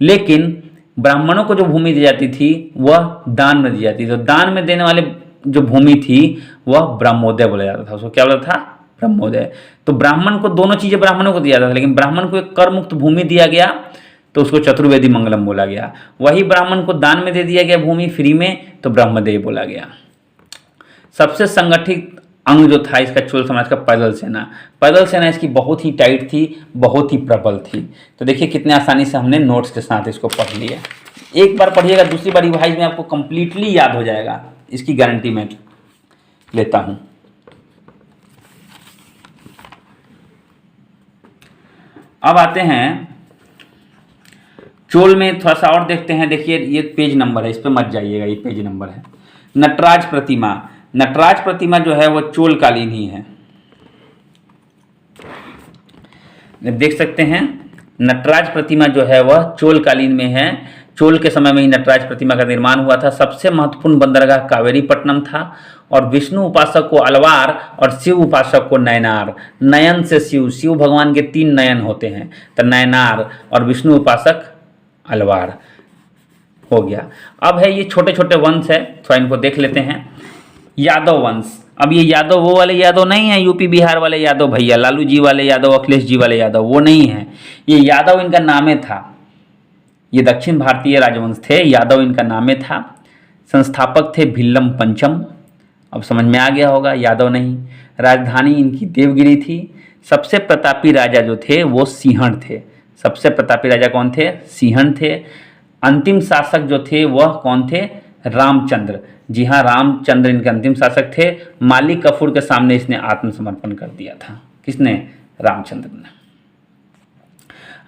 लेकिन ब्राह्मणों को जो भूमि दी जाती थी वह दान में दी जाती थी। तो दान में देने वाले जो भूमि थी वह ब्रह्मोदय बोला जाता था, उसको क्या बोला था, ब्रह्मोदय। तो ब्राह्मण को दोनों चीजें ब्राह्मणों को दिया जाता था, लेकिन ब्राह्मण को एक कर मुक्त भूमि दिया गया तो उसको चतुर्वेदी मंगलम बोला गया। वही ब्राह्मण को दान में दे दिया गया भूमि फ्री में, तो ब्रह्मदेव बोला गया। सबसे संगठित अंग जो था इसका चोल समाज का, पैदल सेना। पैदल सेना इसकी बहुत ही टाइट थी, बहुत ही प्रबल थी। तो देखिए कितने आसानी से हमने नोट्स के साथ इसको पढ़ लिया। एक बार पढ़िएगा, दूसरी बार रिवाइज में आपको कंप्लीटली याद हो जाएगा, इसकी गारंटी मैं लेता हूं। अब आते हैं चोल में, थोड़ा सा और देखते हैं। देखिए ये पेज नंबर है, इस पे मत जाइएगा, ये पेज नंबर है। नटराज प्रतिमा। नटराज प्रतिमा जो है वो चोल कालीन ही है, देख सकते हैं। नटराज प्रतिमा जो है वह चोल कालीन में है। चोल के समय में ही नटराज प्रतिमा का निर्माण हुआ था। सबसे महत्वपूर्ण बंदरगाह कावेरीपट्टनम था, और विष्णु उपासक को अलवार और शिव उपासक को नयनार। नयन से शिव, शिव भगवान के 3 नयन होते हैं, तो नयनार, और विष्णु उपासक अलवार हो गया। अब है ये छोटे छोटे वंश है, थोड़ा इनको देख लेते हैं। यादव वंश। अब ये यादव वो वाले यादव नहीं है, यूपी बिहार वाले यादव भैया, लालू जी वाले यादव, अखिलेश जी वाले यादव, वो नहीं है। ये यादव इनका नामे था, ये दक्षिण भारतीय राजवंश थे, यादव इनका नामे था। संस्थापक थे भिल्लम पंचम, अब समझ में आ गया होगा, यादव नहीं। राजधानी इनकी देवगिरी थी। सबसे प्रतापी राजा जो थे वो सिंहण थे। सबसे प्रतापी राजा कौन थे, सिंहण थे। अंतिम शासक जो थे वह कौन थे, रामचंद्र। जी हाँ, रामचंद्र इनके अंतिम शासक थे। मालिक कफूर के सामने इसने आत्मसमर्पण कर दिया था, किसने, रामचंद्र ने।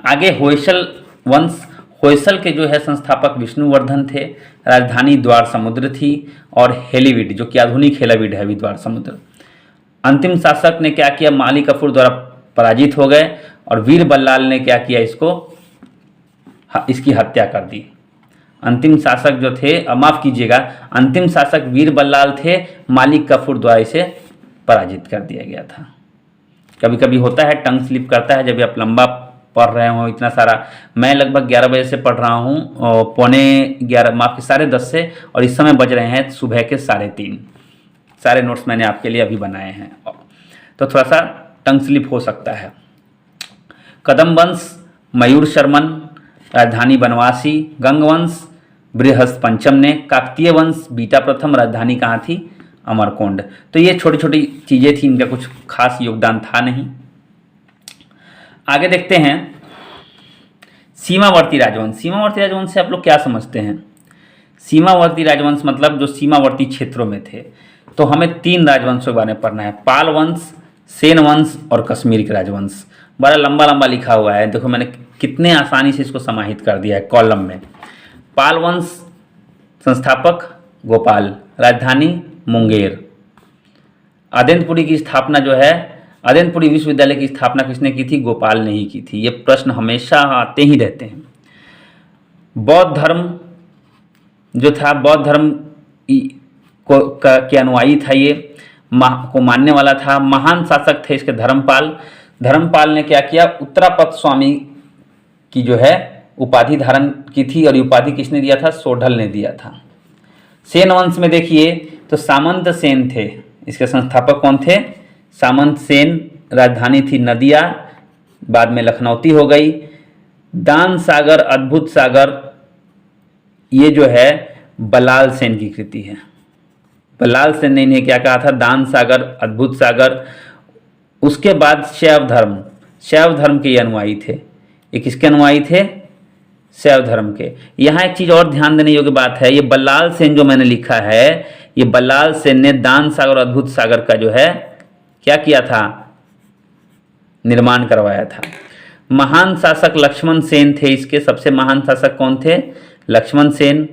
आगे होयसल वंश। होयसल के जो है संस्थापक विष्णुवर्धन थे। राजधानी द्वार समुद्र थी, और हेलीविड जो कि आधुनिक हेलाविड है, अभी द्वार समुद्र। अंतिम शासक ने क्या किया, मालिक कफूर द्वारा पराजित हो गए, और वीर बल्लाल ने क्या किया, इसकी हत्या कर दी। अंतिम शासक जो थे, माफ कीजिएगा, अंतिम शासक वीर बल्लाल थे, मालिक कफूर द्वारा इसे पराजित कर दिया गया था। कभी कभी होता है, टंग स्लिप करता है जब आप लंबा पढ़ रहे हो इतना सारा। मैं लगभग 11 बजे से पढ़ रहा हूँ, पौने 11, माफ के 10:30 से, और इस समय बज रहे हैं सुबह के 3:30। सारे नोट्स मैंने आपके लिए अभी बनाए हैं, तो थोड़ा सा टंग स्लिप हो सकता है। कदम वंश। मयूर शर्मन, राजधानी बनवासी। गंग वंश बृहस्पति पंचम ने। काकतीय वंश बीटा प्रथम, राजधानी कहाँ थी, अमरकोंड। तो ये छोटी छोटी चीज़ें थी, इनका कुछ खास योगदान था नहीं। आगे देखते हैं सीमावर्ती राजवंश। सीमावर्ती राजवंश से आप लोग क्या समझते हैं? सीमावर्ती राजवंश मतलब जो सीमावर्ती क्षेत्रों में थे। तो हमें 3 राजवंशों के बारे में पढ़ना है, पाल वंश, सेन वंश और कश्मीर के राजवंश। बड़ा लंबा लंबा लिखा हुआ है, देखो मैंने कितने आसानी से इसको समाहित कर दिया है कॉलम में। पाल वंश संस्थापक गोपाल, राजधानी मुंगेर। आदेनपुरी की स्थापना जो है, आदेनपुरी विश्वविद्यालय की स्थापना किसने की थी? गोपाल ने ही की थी। ये प्रश्न हमेशा आते ही रहते हैं। बौद्ध धर्म जो था, बौद्ध धर्म के अनुयायी था, ये को मानने वाला था। महान शासक थे इसके धर्मपाल। धर्मपाल ने क्या किया? उत्तरापद स्वामी की जो है उपाधि धारण की थी, और उपाधि किसने दिया था? सोढल ने दिया था। सेन वंश में देखिए तो सामंत सेन थे, इसके संस्थापक कौन थे? सामंत सेन। राजधानी थी नदिया, बाद में लखनौती हो गई। दान सागर, अद्भुत सागर, ये जो है बलाल सेन की कृति है। बलाल सेन ने इन्हें क्या कहा था? दान सागर, अद्भुत सागर। उसके बाद शैव धर्म, शैव धर्म के ये अनुयायी थे। ये किसके अनुयायी थे? शैव धर्म के। यहाँ एक चीज़ और ध्यान देने योग्य बात है, ये बल्लाल सेन जो मैंने लिखा है, ये बल्लाल सेन ने दान सागर और अद्भुत सागर का जो है क्या किया था? निर्माण करवाया था। महान शासक लक्ष्मण सेन थे इसके। सबसे महान शासक कौन थे? लक्ष्मण सेन।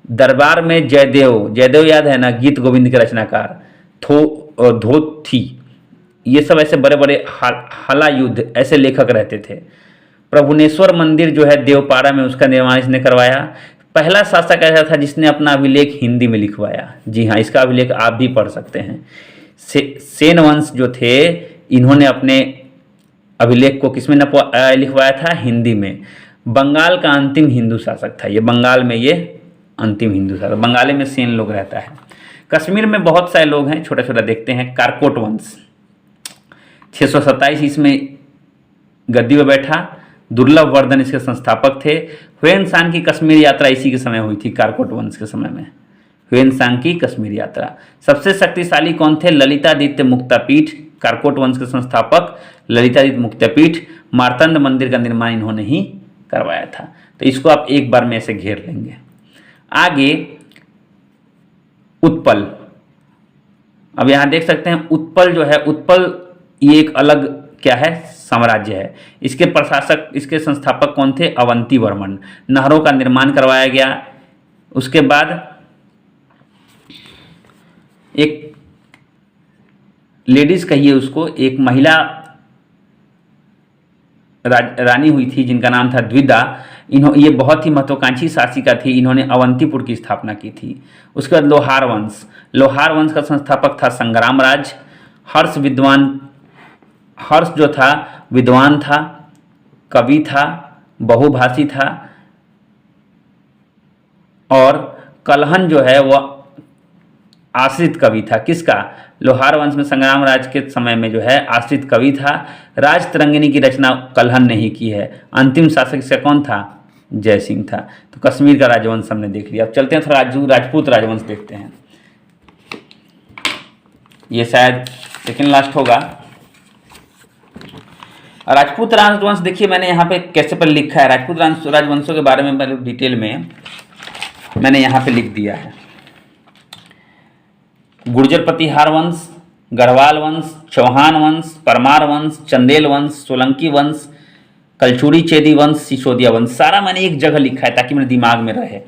दरबार में जयदेव, जयदेव याद है ना, गीत गोविंद के रचनाकार। धोथी, ये सब ऐसे बड़े बड़े हला युद्ध ऐसे लेखक रहते थे। प्रभुनेश्वर मंदिर जो है देवपाड़ा में, उसका निर्माण इसने करवाया। पहला शासक ऐसा था जिसने अपना अभिलेख हिंदी में लिखवाया। जी हाँ, इसका अभिलेख आप भी पढ़ सकते हैं। सेन वंश जो थे, इन्होंने अपने अभिलेख को किसमें लिखवाया था? हिंदी में। बंगाल का अंतिम हिंदू शासक था ये, बंगाल में ये अंतिम हिंदू शासक। बंगाली में सेन लोग रहता है। कश्मीर में बहुत सारे लोग हैं, छोटा छोटा देखते हैं। कारकोट वंश 627 इसमें गद्दी पर बैठा। दुर्लभ वर्धन इसके संस्थापक थे। ह्वेन सांग की कश्मीर यात्रा इसी के समय हुई थी, कारकोट वंश के समय में, ह्वेन सांग की कश्मीर यात्रा। सबसे शक्तिशाली कौन थे? ललितादित्य मुक्तापीठ, कारकोट वंश के संस्थापक ललितादित्य मुक्तापीठ। मार्तंड मंदिर का निर्माण इन्होंने ही करवाया था। तो इसको आप एक बार में ऐसे घेर लेंगे। आगे उत्पल। अब यहां देख सकते हैं उत्पल जो है, उत्पल ये एक अलग क्या है? साम्राज्य है। इसके प्रशासक, इसके संस्थापक कौन थे? अवंती वर्मन। नहरों का निर्माण करवाया गया। उसके बाद एक लेडीज कहिए उसको, एक महिला रानी हुई थी जिनका नाम था द्विदा। ये बहुत ही महत्वाकांक्षी शासिका थी। इन्होंने अवंतीपुर की स्थापना की थी। उसके बाद लोहार वंश। लोहार वंश का संस्थापक था संग्राम राज। हर्ष जो था विद्वान था, कवि था, बहुभाषी था। और कलहन जो है वह आश्रित कवि था। किसका? लोहार वंश में संग्राम राज के समय में जो है आश्रित कवि था। राज तरंगिणी की रचना कलहन ने ही की है। अंतिम शासक से कौन था? जय सिंह था। तो कश्मीर का राजवंश हमने देख लिया। अब चलते हैं थोड़ा राजपूत राजवंश देखते हैं। ये शायद सेकेंड लास्ट होगा। राजपूत राजवंश देखिए, मैंने यहाँ पे कैसे पर लिखा है। राजपूत राजवंशों के बारे में मतलब डिटेल में मैंने यहाँ पे लिख दिया है। गुर्जर प्रतिहार वंश, गढ़वाल वंश, चौहान वंश, परमार वंश, चंदेल वंश, सोलंकी वंश, कलचुरी चेदी वंश, सिसोदिया वंश। सारा मैंने एक जगह लिखा है ताकि मेरे दिमाग में रहे।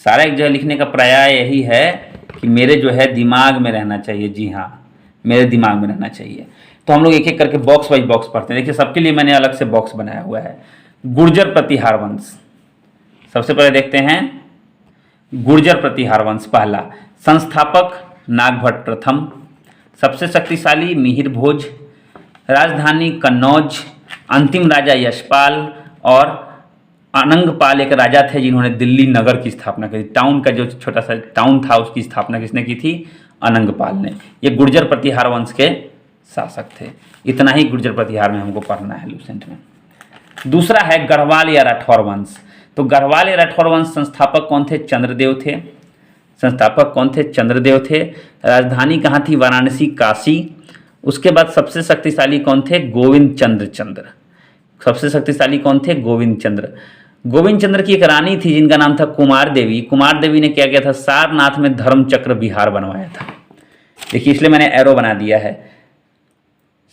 सारा एक जगह लिखने का पर्याय यही है कि मेरे जो है दिमाग में रहना चाहिए। जी हाँ, मेरे दिमाग में रहना चाहिए। तो हम लोग एक एक करके बॉक्स वाइज बॉक्स पढ़ते हैं। देखिए सबके लिए मैंने अलग से बॉक्स बनाया हुआ है। गुर्जर प्रतिहार वंश, सबसे पहले देखते हैं गुर्जर प्रतिहार वंश। पहला संस्थापक नागभट्ट प्रथम। सबसे शक्तिशाली मिहिर भोज। राजधानी कन्नौज। अंतिम राजा यशपाल और अनंगपाल एक राजा थे जिन्होंने दिल्ली नगर की स्थापना की थी। टाउन का जो छोटा सा टाउन था उसकी स्थापना किसने की थी? अनंगपाल ने। ये गुर्जर प्रतिहार वंश के शासक थे। इतना ही गुर्जर प्रतिहार में हमको पढ़ना है लूसेंट में। दूसरा है गढ़वाल या राठौर वंश। तो गढ़वाल या राठौर वंश संस्थापक कौन थे? चंद्रदेव थे। संस्थापक कौन थे? चंद्रदेव थे। राजधानी कहाँ थी? वाराणसी, काशी। उसके बाद सबसे शक्तिशाली कौन थे? गोविंद चंद्र। सबसे शक्तिशाली कौन थे? गोविंद चंद्र। गोविंद चंद्र की एक रानी थी जिनका नाम था कुमार देवी। कुमार देवी ने क्या किया था? सारनाथ में धर्म चक्र विहार बनवाया था। देखिए इसलिए मैंने एरो बना दिया है।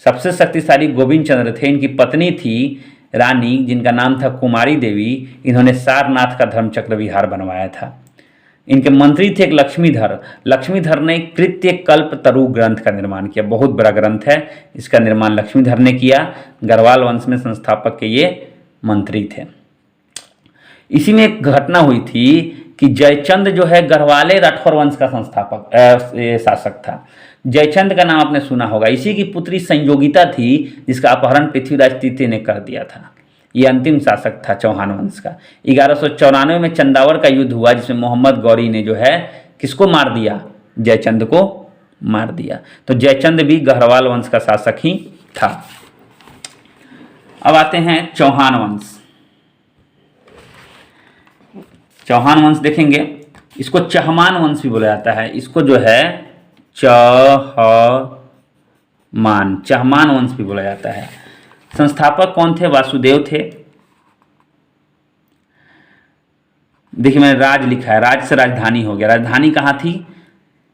सबसे शक्तिशाली गोविंद चंद्र थे। इनकी पत्नी थी रानी जिनका नाम था कुमारी देवी। इन्होंने सारनाथ का धर्म चक्र विहार बनवाया था। इनके मंत्री थे एक लक्ष्मीधर। लक्ष्मीधर ने कृत्य कल्प तरु ग्रंथ का निर्माण किया। बहुत बड़ा ग्रंथ है, इसका निर्माण लक्ष्मीधर ने किया। गढ़वाल वंश में संस्थापक के ये मंत्री थे। इसी में एक घटना हुई थी कि जयचंद जो है गढ़वाले राठौर वंश का संस्थापक शासक था। जयचंद का नाम आपने सुना होगा। इसी की पुत्री संयोगिता थी जिसका अपहरण पृथ्वीराज तृतीय ने कर दिया था। ये अंतिम शासक था चौहान वंश का। 1194 में चंदावर का युद्ध हुआ जिसमें मोहम्मद गौरी ने जो है किसको मार दिया? जयचंद को मार दिया। तो जयचंद भी गढ़वाल वंश का शासक ही था। अब आते हैं चौहान वंश। चौहान वंश देखेंगे, इसको चहमान वंश भी बोला जाता है। इसको जो है चहमान वंश भी बोला जाता है। संस्थापक कौन थे? वासुदेव थे। देखिए मैंने राज लिखा है, राज से राजधानी हो गया। राजधानी कहाँ थी?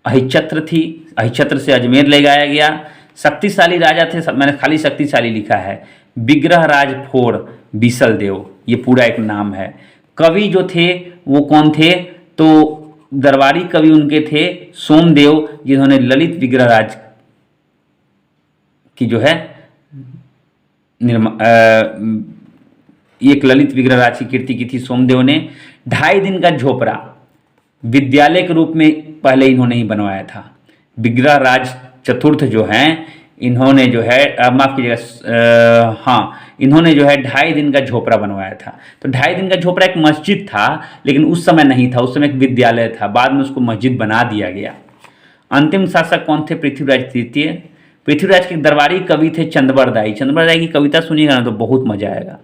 अहिच्छत्र थी। अहिच्छत्र से अजमेर ले जाया गया। शक्तिशाली राजा थे, मैंने खाली शक्तिशाली लिखा है। विग्रह राज फोड़ बीसल देव, ये पूरा एक नाम है। कवि जो थे वो कौन थे? तो दरबारी कवि उनके थे सोमदेव, जिन्होंने ललित विग्रह राज की जो है एक ललित विग्रह राज की कीर्ति की थी सोमदेव ने। 2.5 दिन का झोपड़ा विद्यालय के रूप में पहले इन्होंने ही बनवाया था। विग्रह राज चतुर्थ जो हैं इन्होंने जो है माफ़ कीजिएगा, हाँ, इन्होंने जो है 2.5 दिन का झोपड़ा बनवाया था। तो 2.5 दिन का झोपड़ा एक मस्जिद था, लेकिन उस समय नहीं था, उस समय एक विद्यालय था, बाद में उसको मस्जिद बना दिया गया। अंतिम शासक कौन थे? पृथ्वीराज तृतीय। पृथ्वीराज के दरबारी कवि थे चंद्रबरदाई। चंद्रबरदाई की कविता सुनिएगा ना तो बहुत मजा आएगा।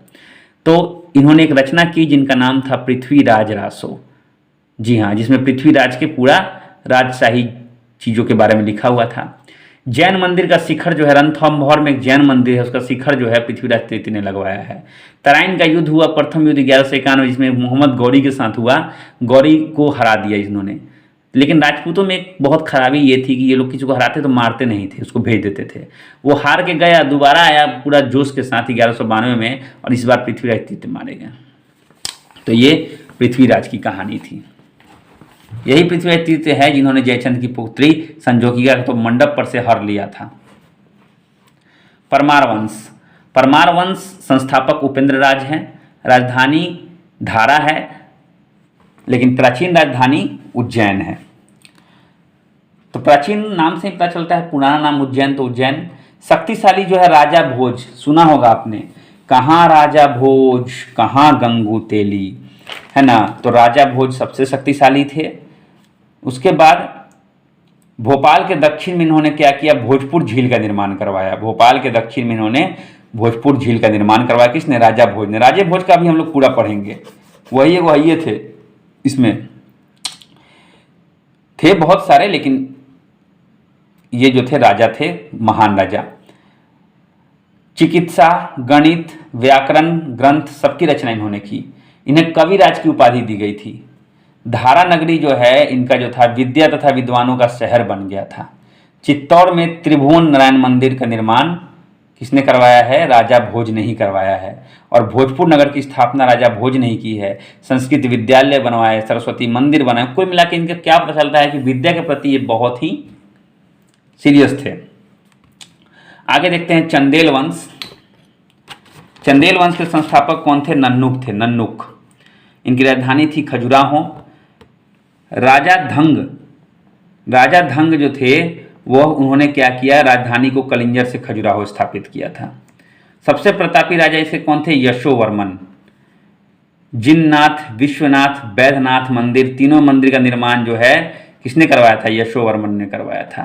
तो इन्होंने एक रचना की जिनका नाम था पृथ्वीराज रासो। जी हाँ, जिसमें पृथ्वीराज के पूरा राजशाही चीज़ों के बारे में लिखा हुआ था। जैन मंदिर का शिखर जो है रणथंभौर में एक जैन मंदिर है, उसका शिखर जो है पृथ्वीराज तृतीय ने लगवाया है। तराइन का युद्ध हुआ, प्रथम युद्ध 1191, जिसमें मोहम्मद गौरी के साथ हुआ। गौरी को हरा दिया इन्होंने। लेकिन राजपूतों में एक बहुत खराबी ये थी कि ये लोग किसी को हराते तो मारते नहीं थे, उसको भेज देते थे। वो हार के गया, दोबारा आया पूरा जोश के साथ 1192 में, और इस बार पृथ्वीराज तृतीय मारे गए। तो ये पृथ्वीराज की कहानी थी। यही पृथ्वीराज तृतीय है जिन्होंने जयचंद की पुत्री संजोगिका को तो मंडप पर से हर लिया था। परमार वंश। परमार वंश संस्थापक उपेंद्र राज हैं। राजधानी धारा है, लेकिन प्राचीन राजधानी उज्जैन है। तो प्राचीन नाम से पता चलता है, पुराना नाम उज्जैन, तो उज्जैन। शक्तिशाली जो है राजा भोज, सुना होगा आपने, कहाँ राजा भोज कहाँ गंगू तेली, है ना। तो राजा भोज सबसे शक्तिशाली थे। उसके बाद भोपाल के दक्षिण में इन्होंने क्या किया? भोजपुर झील का निर्माण करवाया। भोपाल के दक्षिण में इन्होंने भोजपुर झील का निर्माण करवाया। किसने? राजा भोज ने। राजे भोज का भी हम लोग पूरा पढ़ेंगे। वही थे, इसमें थे बहुत सारे, लेकिन ये जो थे राजा थे, महान राजा। चिकित्सा, गणित, व्याकरण ग्रंथ सबकी रचना इन्होंने की। इन्हें कविराज की उपाधि दी गई थी। धारा नगरी जो है इनका जो था, विद्या तथा विद्वानों का शहर बन गया था। चित्तौड़ में त्रिभुवन नारायण मंदिर का निर्माण किसने करवाया है? राजा भोज ने ही करवाया है। और भोजपुर नगर की स्थापना राजा भोज ने ही की है। संस्कृत विद्यालय बनवाए, सरस्वती मंदिर बनाए। कुल मिला के इनका क्या पता चलता है कि विद्या के प्रति ये बहुत ही सीरियस थे। आगे देखते हैं चंदेल वंश। चंदेल वंश के संस्थापक कौन थे? नन्नुक थे। नन्नुक। इनकी राजधानी थी खजुराहो। राजा धंग जो थे वह उन्होंने क्या किया? राजधानी को कलिंजर से खजुराहो स्थापित किया था। सबसे प्रतापी राजा इसे कौन थे? यशोवर्मन। जिननाथ, विश्वनाथ, वैद्यनाथ मंदिर, तीनों मंदिर का निर्माण जो है किसने करवाया था? यशोवर्मन ने करवाया था।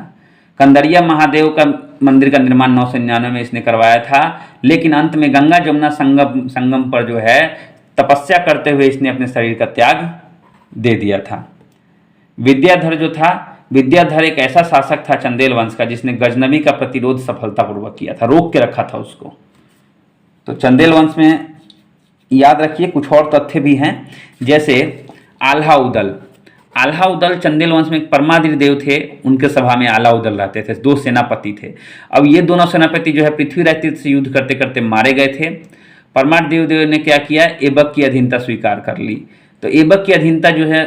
कंदरिया महादेव का मंदिर का निर्माण 999 में इसने करवाया था। लेकिन अंत में गंगा जमुना संगम पर जो है तपस्या करते हुए इसने अपने शरीर का त्याग दे दिया था। विद्याधर जो था, विद्याधर एक ऐसा शासक था चंदेल वंश का जिसने गजनवी का प्रतिरोध सफलतापूर्वक किया था, रोक के रखा था उसको। तो चंदेल वंश में याद रखिए कुछ और तथ्य भी हैं, जैसे आल्हा उदल। आल्हा उदल चंदेल वंश में एक परमादित्य देव थे, उनके सभा में आल्हा उदल रहते थे। 2 सेनापति थे। अब ये दोनों सेनापति जो है पृथ्वीराज तृतीय से युद्ध करते करते मारे गए थे। परमादित्य देव ने क्या किया? ऐबक की अधीनता स्वीकार कर ली। तो ऐबक की अधीनता जो है,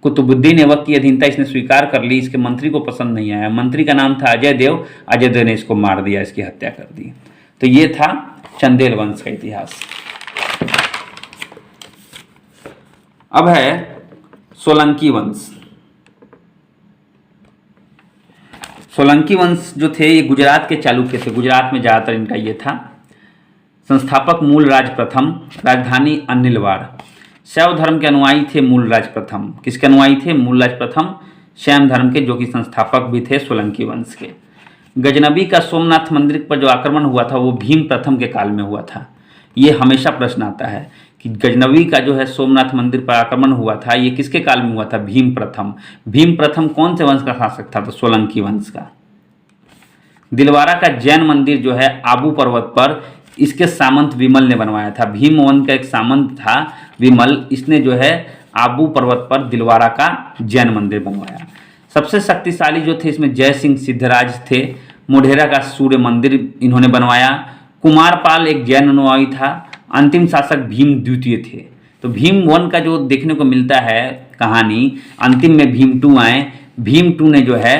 कुतुबुद्दीन ऐबक की अधीनता इसने स्वीकार कर ली। इसके मंत्री को पसंद नहीं आया। मंत्री का नाम था अजय देव। अजय देव ने इसको मार दिया, इसकी हत्या कर दी। तो ये था चंदेल वंश का इतिहास। अब है सोलंकी वंश। सोलंकी वंश जो थे ये गुजरात के चालुक्य थे। गुजरात में ज़्यादातर इनका ये था। संस्थापक मूलराज प्रथम, राजधानी अनिलवाड़। शैव धर्म के अनुयायी थे मूलराज प्रथम। किसके अनुयायी थे? मूलराज प्रथम शैव धर्म के, जो कि संस्थापक भी थे सोलंकी वंश के। गजनबी का सोमनाथ मंदिर पर जो आक्रमण हुआ था वो भीम प्रथम के काल में हुआ था। ये हमेशा प्रश्न आता है कि गजनबी का जो है सोमनाथ मंदिर पर आक्रमण हुआ था ये किसके काल में हुआ था? भीम प्रथम। भीम प्रथम कौन से वंश का शासक था? तो सोलंकी वंश का। दिलवारा का जैन मंदिर जो है आबू पर्वत पर, इसके सामंत विमल ने बनवाया था। भीम वंश का एक सामंत था विमल, इसने जो है आबू पर्वत पर दिलवारा का जैन मंदिर बनवाया। सबसे शक्तिशाली जो थे इसमें जय सिंह सिद्धराज थे। मोढेरा का सूर्य मंदिर इन्होंने बनवाया। कुमारपाल एक जैन अनुयायी था। अंतिम शासक भीम द्वितीय थे। तो भीम 1 का जो देखने को मिलता है कहानी, अंतिम में भीम 2 आए। भीम 2 ने जो है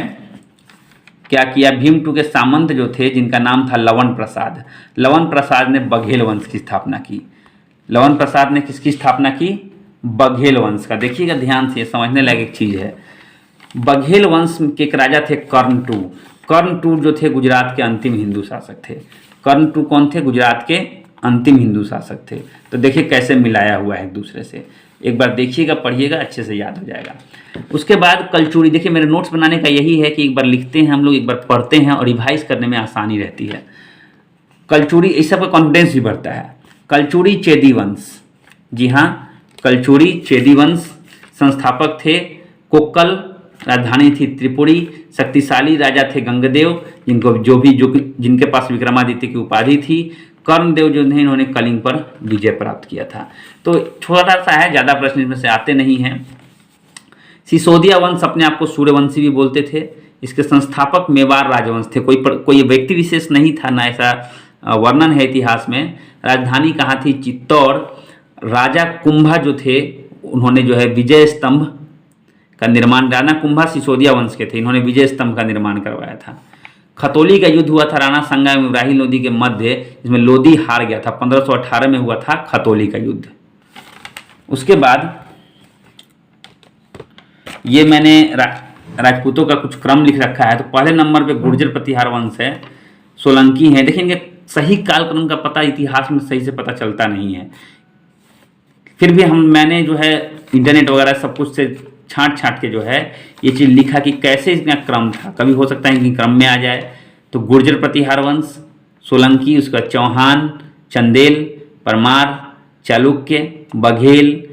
क्या किया? भीम 2 के सामंत जो थे जिनका नाम था लवन प्रसाद, लवन प्रसाद ने बघेल वंश की स्थापना की। लवन प्रसाद ने किसकी स्थापना की? बघेल वंश का। देखिएगा ध्यान से, समझने लायक एक चीज़ है। बघेल वंश के एक राजा थे कर्ण 2। कर्ण टू जो थे गुजरात के अंतिम हिंदू शासक थे। कर्ण टू कौन थे? गुजरात के अंतिम हिंदू शासक थे। तो देखिए कैसे मिलाया हुआ है एक दूसरे से, एक बार देखिएगा, पढ़िएगा, अच्छे से याद हो जाएगा। उसके बाद कलचुड़ी, देखिए मेरे नोट्स बनाने का यही है कि एक बार लिखते हैं हम लोग, एक बार पढ़ते हैं और रिवाइज करने में आसानी रहती है। कलचुड़ी, इस सब का कॉन्फिडेंस भी बढ़ता है। कलचुड़ी चेदी वंश, जी हाँ, कलचुड़ी चेदी वंश, संस्थापक थे कोक्कल, राजधानी थी त्रिपुरी, शक्तिशाली राजा थे गंगदेव, जिनके पास विक्रमादित्य की उपाधि थी। कर्णदेव जो थे इन्होंने कलिंग पर विजय प्राप्त किया था। तो छोटा सा है, ज़्यादा प्रश्न इसमें से आते नहीं हैं। सिसोदिया वंश अपने आप को सूर्यवंशी भी बोलते थे। इसके संस्थापक मेवाड़ राजवंश थे। कोई व्यक्ति विशेष नहीं था, ना ऐसा वर्णन है इतिहास में। राजधानी कहाँ थी? चित्तौड़। राजा कुंभा जो थे उन्होंने जो है विजय स्तंभ का निर्माण, राणा कुंभा सिसोदिया वंश के थे, इन्होंने विजय स्तंभ का निर्माण करवाया था। खतौली का युद्ध हुआ था राणा संगा एवं इब्राहिम लोदी के मध्य, जिसमें लोदी हार गया था। 1518 में हुआ था खतौली का युद्ध। उसके बाद ये मैंने राजपूतों का कुछ क्रम लिख रखा है। तो पहले नंबर पे गुर्जर प्रतिहार वंश है, सोलंकी है। देखेंगे सही कालक्रम का पता इतिहास में सही से पता चलता नहीं है, फिर भी मैंने जो है इंटरनेट वगैरह सब कुछ से छांट के जो है ये चीज़ लिखा कि कैसे इसका क्रम था। कभी हो सकता है कि क्रम में आ जाए। तो गुर्जर प्रतिहार वंश, सोलंकी, उसका चौहान, चंदेल, परमार, चालुक्य, बघेल,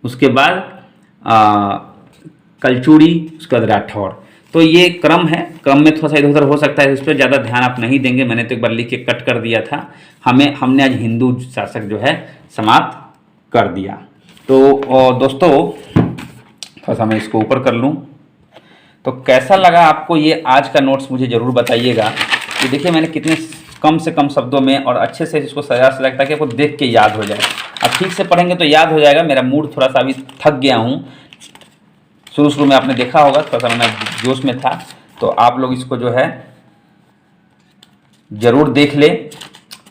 उसके बाद कलचुड़ी, उसके बाद राठौड़। तो ये क्रम है, क्रम में थोड़ा सा इधर उधर हो सकता है, इस पर ज़्यादा ध्यान आप नहीं देंगे। मैंने तो एक बार लिख के कट कर दिया था। हमने आज हिंदू शासक जो है समाप्त कर दिया। तो दोस्तों थोड़ा सा मैं इसको ऊपर कर लूँ। तो कैसा लगा आपको ये आज का नोट्स, मुझे ज़रूर बताइएगा। कि देखिए मैंने कितने कम से कम शब्दों में और अच्छे से इसको सजा से लगता है कि आपको देख के याद हो जाए। अब ठीक से पढ़ेंगे तो याद हो जाएगा। मेरा मूड थोड़ा सा अभी थक गया हूँ। शुरू में आपने देखा होगा थोड़ा सा मैं जोश में था, तो आप लोग इसको जो है ज़रूर देख ले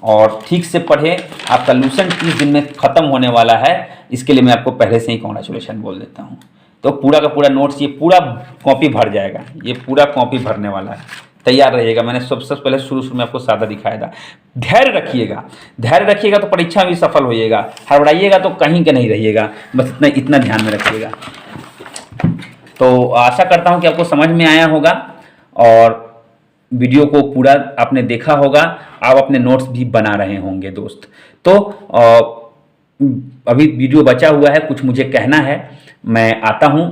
और ठीक से पढ़े। आपका लूसेंट 30 दिन में ख़त्म होने वाला है, इसके लिए मैं आपको पहले से ही कॉन्ग्रेचुलेशन बोल देता हूँ। तो पूरा का पूरा नोट्स, ये पूरा कॉपी भर जाएगा, ये पूरा कॉपी भरने वाला है। तैयार रहिएगा। मैंने सबसे पहले शुरू में आपको सादा दिखाया था। धैर्य रखिएगा तो परीक्षा भी सफल होइएगा। हड़बड़ाइएगा तो कहीं के नहीं रहिएगा। बस इतना ध्यान में रखिएगा। तो आशा करता हूँ कि आपको समझ में आया होगा और वीडियो को पूरा आपने देखा होगा। आप अपने नोट्स भी बना रहे होंगे दोस्त। तो अभी वीडियो बचा हुआ है, कुछ मुझे कहना है। मैं आता हूँ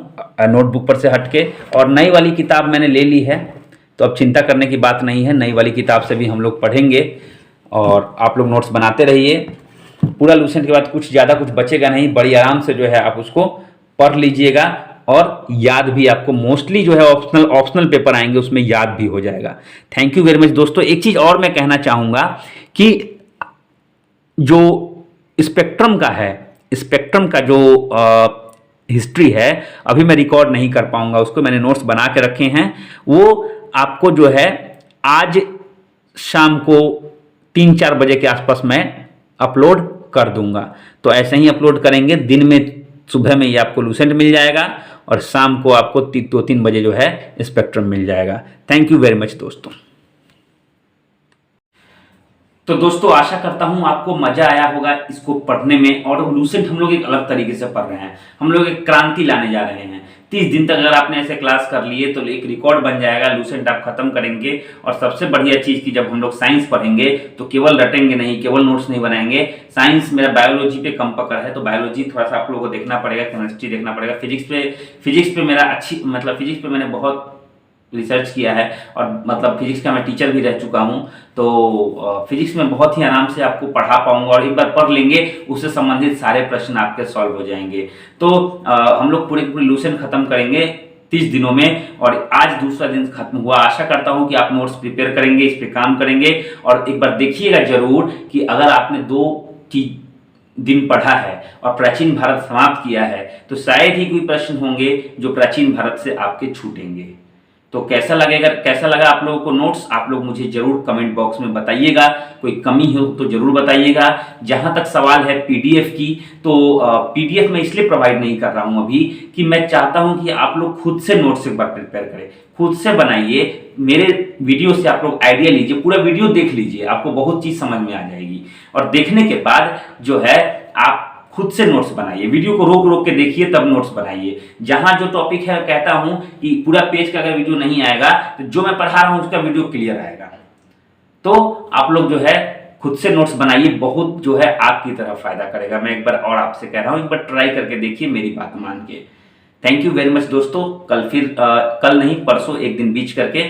नोटबुक पर से हट के, और नई वाली किताब मैंने ले ली है, तो अब चिंता करने की बात नहीं है। नई वाली किताब से भी हम लोग पढ़ेंगे और आप लोग नोट्स बनाते रहिए। पूरा लूसेंट के बाद कुछ बचेगा नहीं, बड़ी आराम से जो है आप उसको पढ़ लीजिएगा और याद भी आपको मोस्टली जो है ऑप्शनल पेपर आएंगे उसमें याद भी हो जाएगा। थैंक यू वेरी मच दोस्तों। एक चीज़ और मैं कहना चाहूँगा कि जो स्पेक्ट्रम का जो हिस्ट्री है, अभी मैं रिकॉर्ड नहीं कर पाऊंगा, उसको मैंने नोट्स बना के रखे हैं। वो आपको जो है आज शाम को 3-4 बजे के आसपास मैं अपलोड कर दूंगा। तो ऐसे ही अपलोड करेंगे, दिन में सुबह में ये आपको लूसेंट मिल जाएगा और शाम को आपको 2-3 बजे जो है स्पेक्ट्रम मिल जाएगा। थैंक यू वेरी मच दोस्तों। तो दोस्तों आशा करता हूं आपको मजा आया होगा इसको पढ़ने में। और लूसेंट हम लोग एक अलग तरीके से पढ़ रहे हैं, हम लोग एक क्रांति लाने जा रहे हैं। 30 दिन तक अगर आपने ऐसे क्लास कर लिए तो एक रिकॉर्ड बन जाएगा। लूसेंट आप खत्म करेंगे। और सबसे बढ़िया चीज़ कि जब हम लोग साइंस पढ़ेंगे तो केवल रटेंगे नहीं, केवल नोट्स नहीं बनाएंगे। साइंस मेरा बायोलॉजी पे कम पकड़ है, तो बायोलॉजी थोड़ा सा आप लोगों को देखना पड़ेगा, केमिस्ट्री देखना पड़ेगा। फिजिक्स पे मेरा फिजिक्स पे मैंने बहुत रिसर्च किया है और फिजिक्स का मैं टीचर भी रह चुका हूं। तो फिजिक्स में बहुत ही आराम से आपको पढ़ा पाऊंगा और एक बार पढ़ लेंगे उससे संबंधित सारे प्रश्न आपके सॉल्व हो जाएंगे। तो हम लोग पूरे लूसेंट खत्म करेंगे 30 दिनों में और आज दूसरा दिन खत्म हुआ। आशा करता हूं कि आप नोट्स प्रिपेयर करेंगे, इस पे काम करेंगे और एक बार देखिएगा जरूर कि अगर आपने 2 दिन पढ़ा है और प्राचीन भारत समाप्त किया है तो शायद ही कोई प्रश्न होंगे जो प्राचीन भारत से आपके छूटेंगे। तो कैसा लगा आप लोगों को नोट्स, आप लोग मुझे जरूर कमेंट बॉक्स में बताइएगा। कोई कमी हो तो जरूर बताइएगा। जहां तक सवाल है पीडीएफ की, तो पीडीएफ मैं इसलिए प्रोवाइड नहीं कर रहा हूं अभी कि मैं चाहता हूं कि आप लोग खुद से नोट्स एक बार प्रिपेयर करें, खुद से बनाइए। मेरे वीडियो से आप लोग आइडिया लीजिए, पूरा वीडियो देख लीजिए, आपको बहुत चीज समझ में आ जाएगी। और देखने के बाद जो है आप खुद से नोट्स बनाइए, वीडियो को रोक रोक के देखिए तब नोट्स बनाइए। जहां जो टॉपिक है कहता हूं कि पूरा पेज का अगर वीडियो नहीं आएगा तो जो मैं पढ़ा रहा हूं उसका वीडियो क्लियर आएगा। तो आप लोग जो है खुद से नोट्स बनाइए, बहुत जो है आपकी तरफ फायदा करेगा। मैं एक बार और आपसे कह रहा हूं, एक बार ट्राई करके देखिए मेरी बात मान के। थैंक यू वेरी मच दोस्तों। कल नहीं परसों एक दिन बीच करके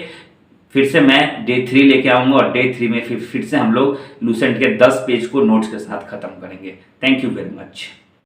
फिर से मैं डे 3 लेके आऊंगा और डे 3 में फिर से हम लोग लूसेंट के 10 पेज को नोट्स के साथ खत्म करेंगे। Thank you very much.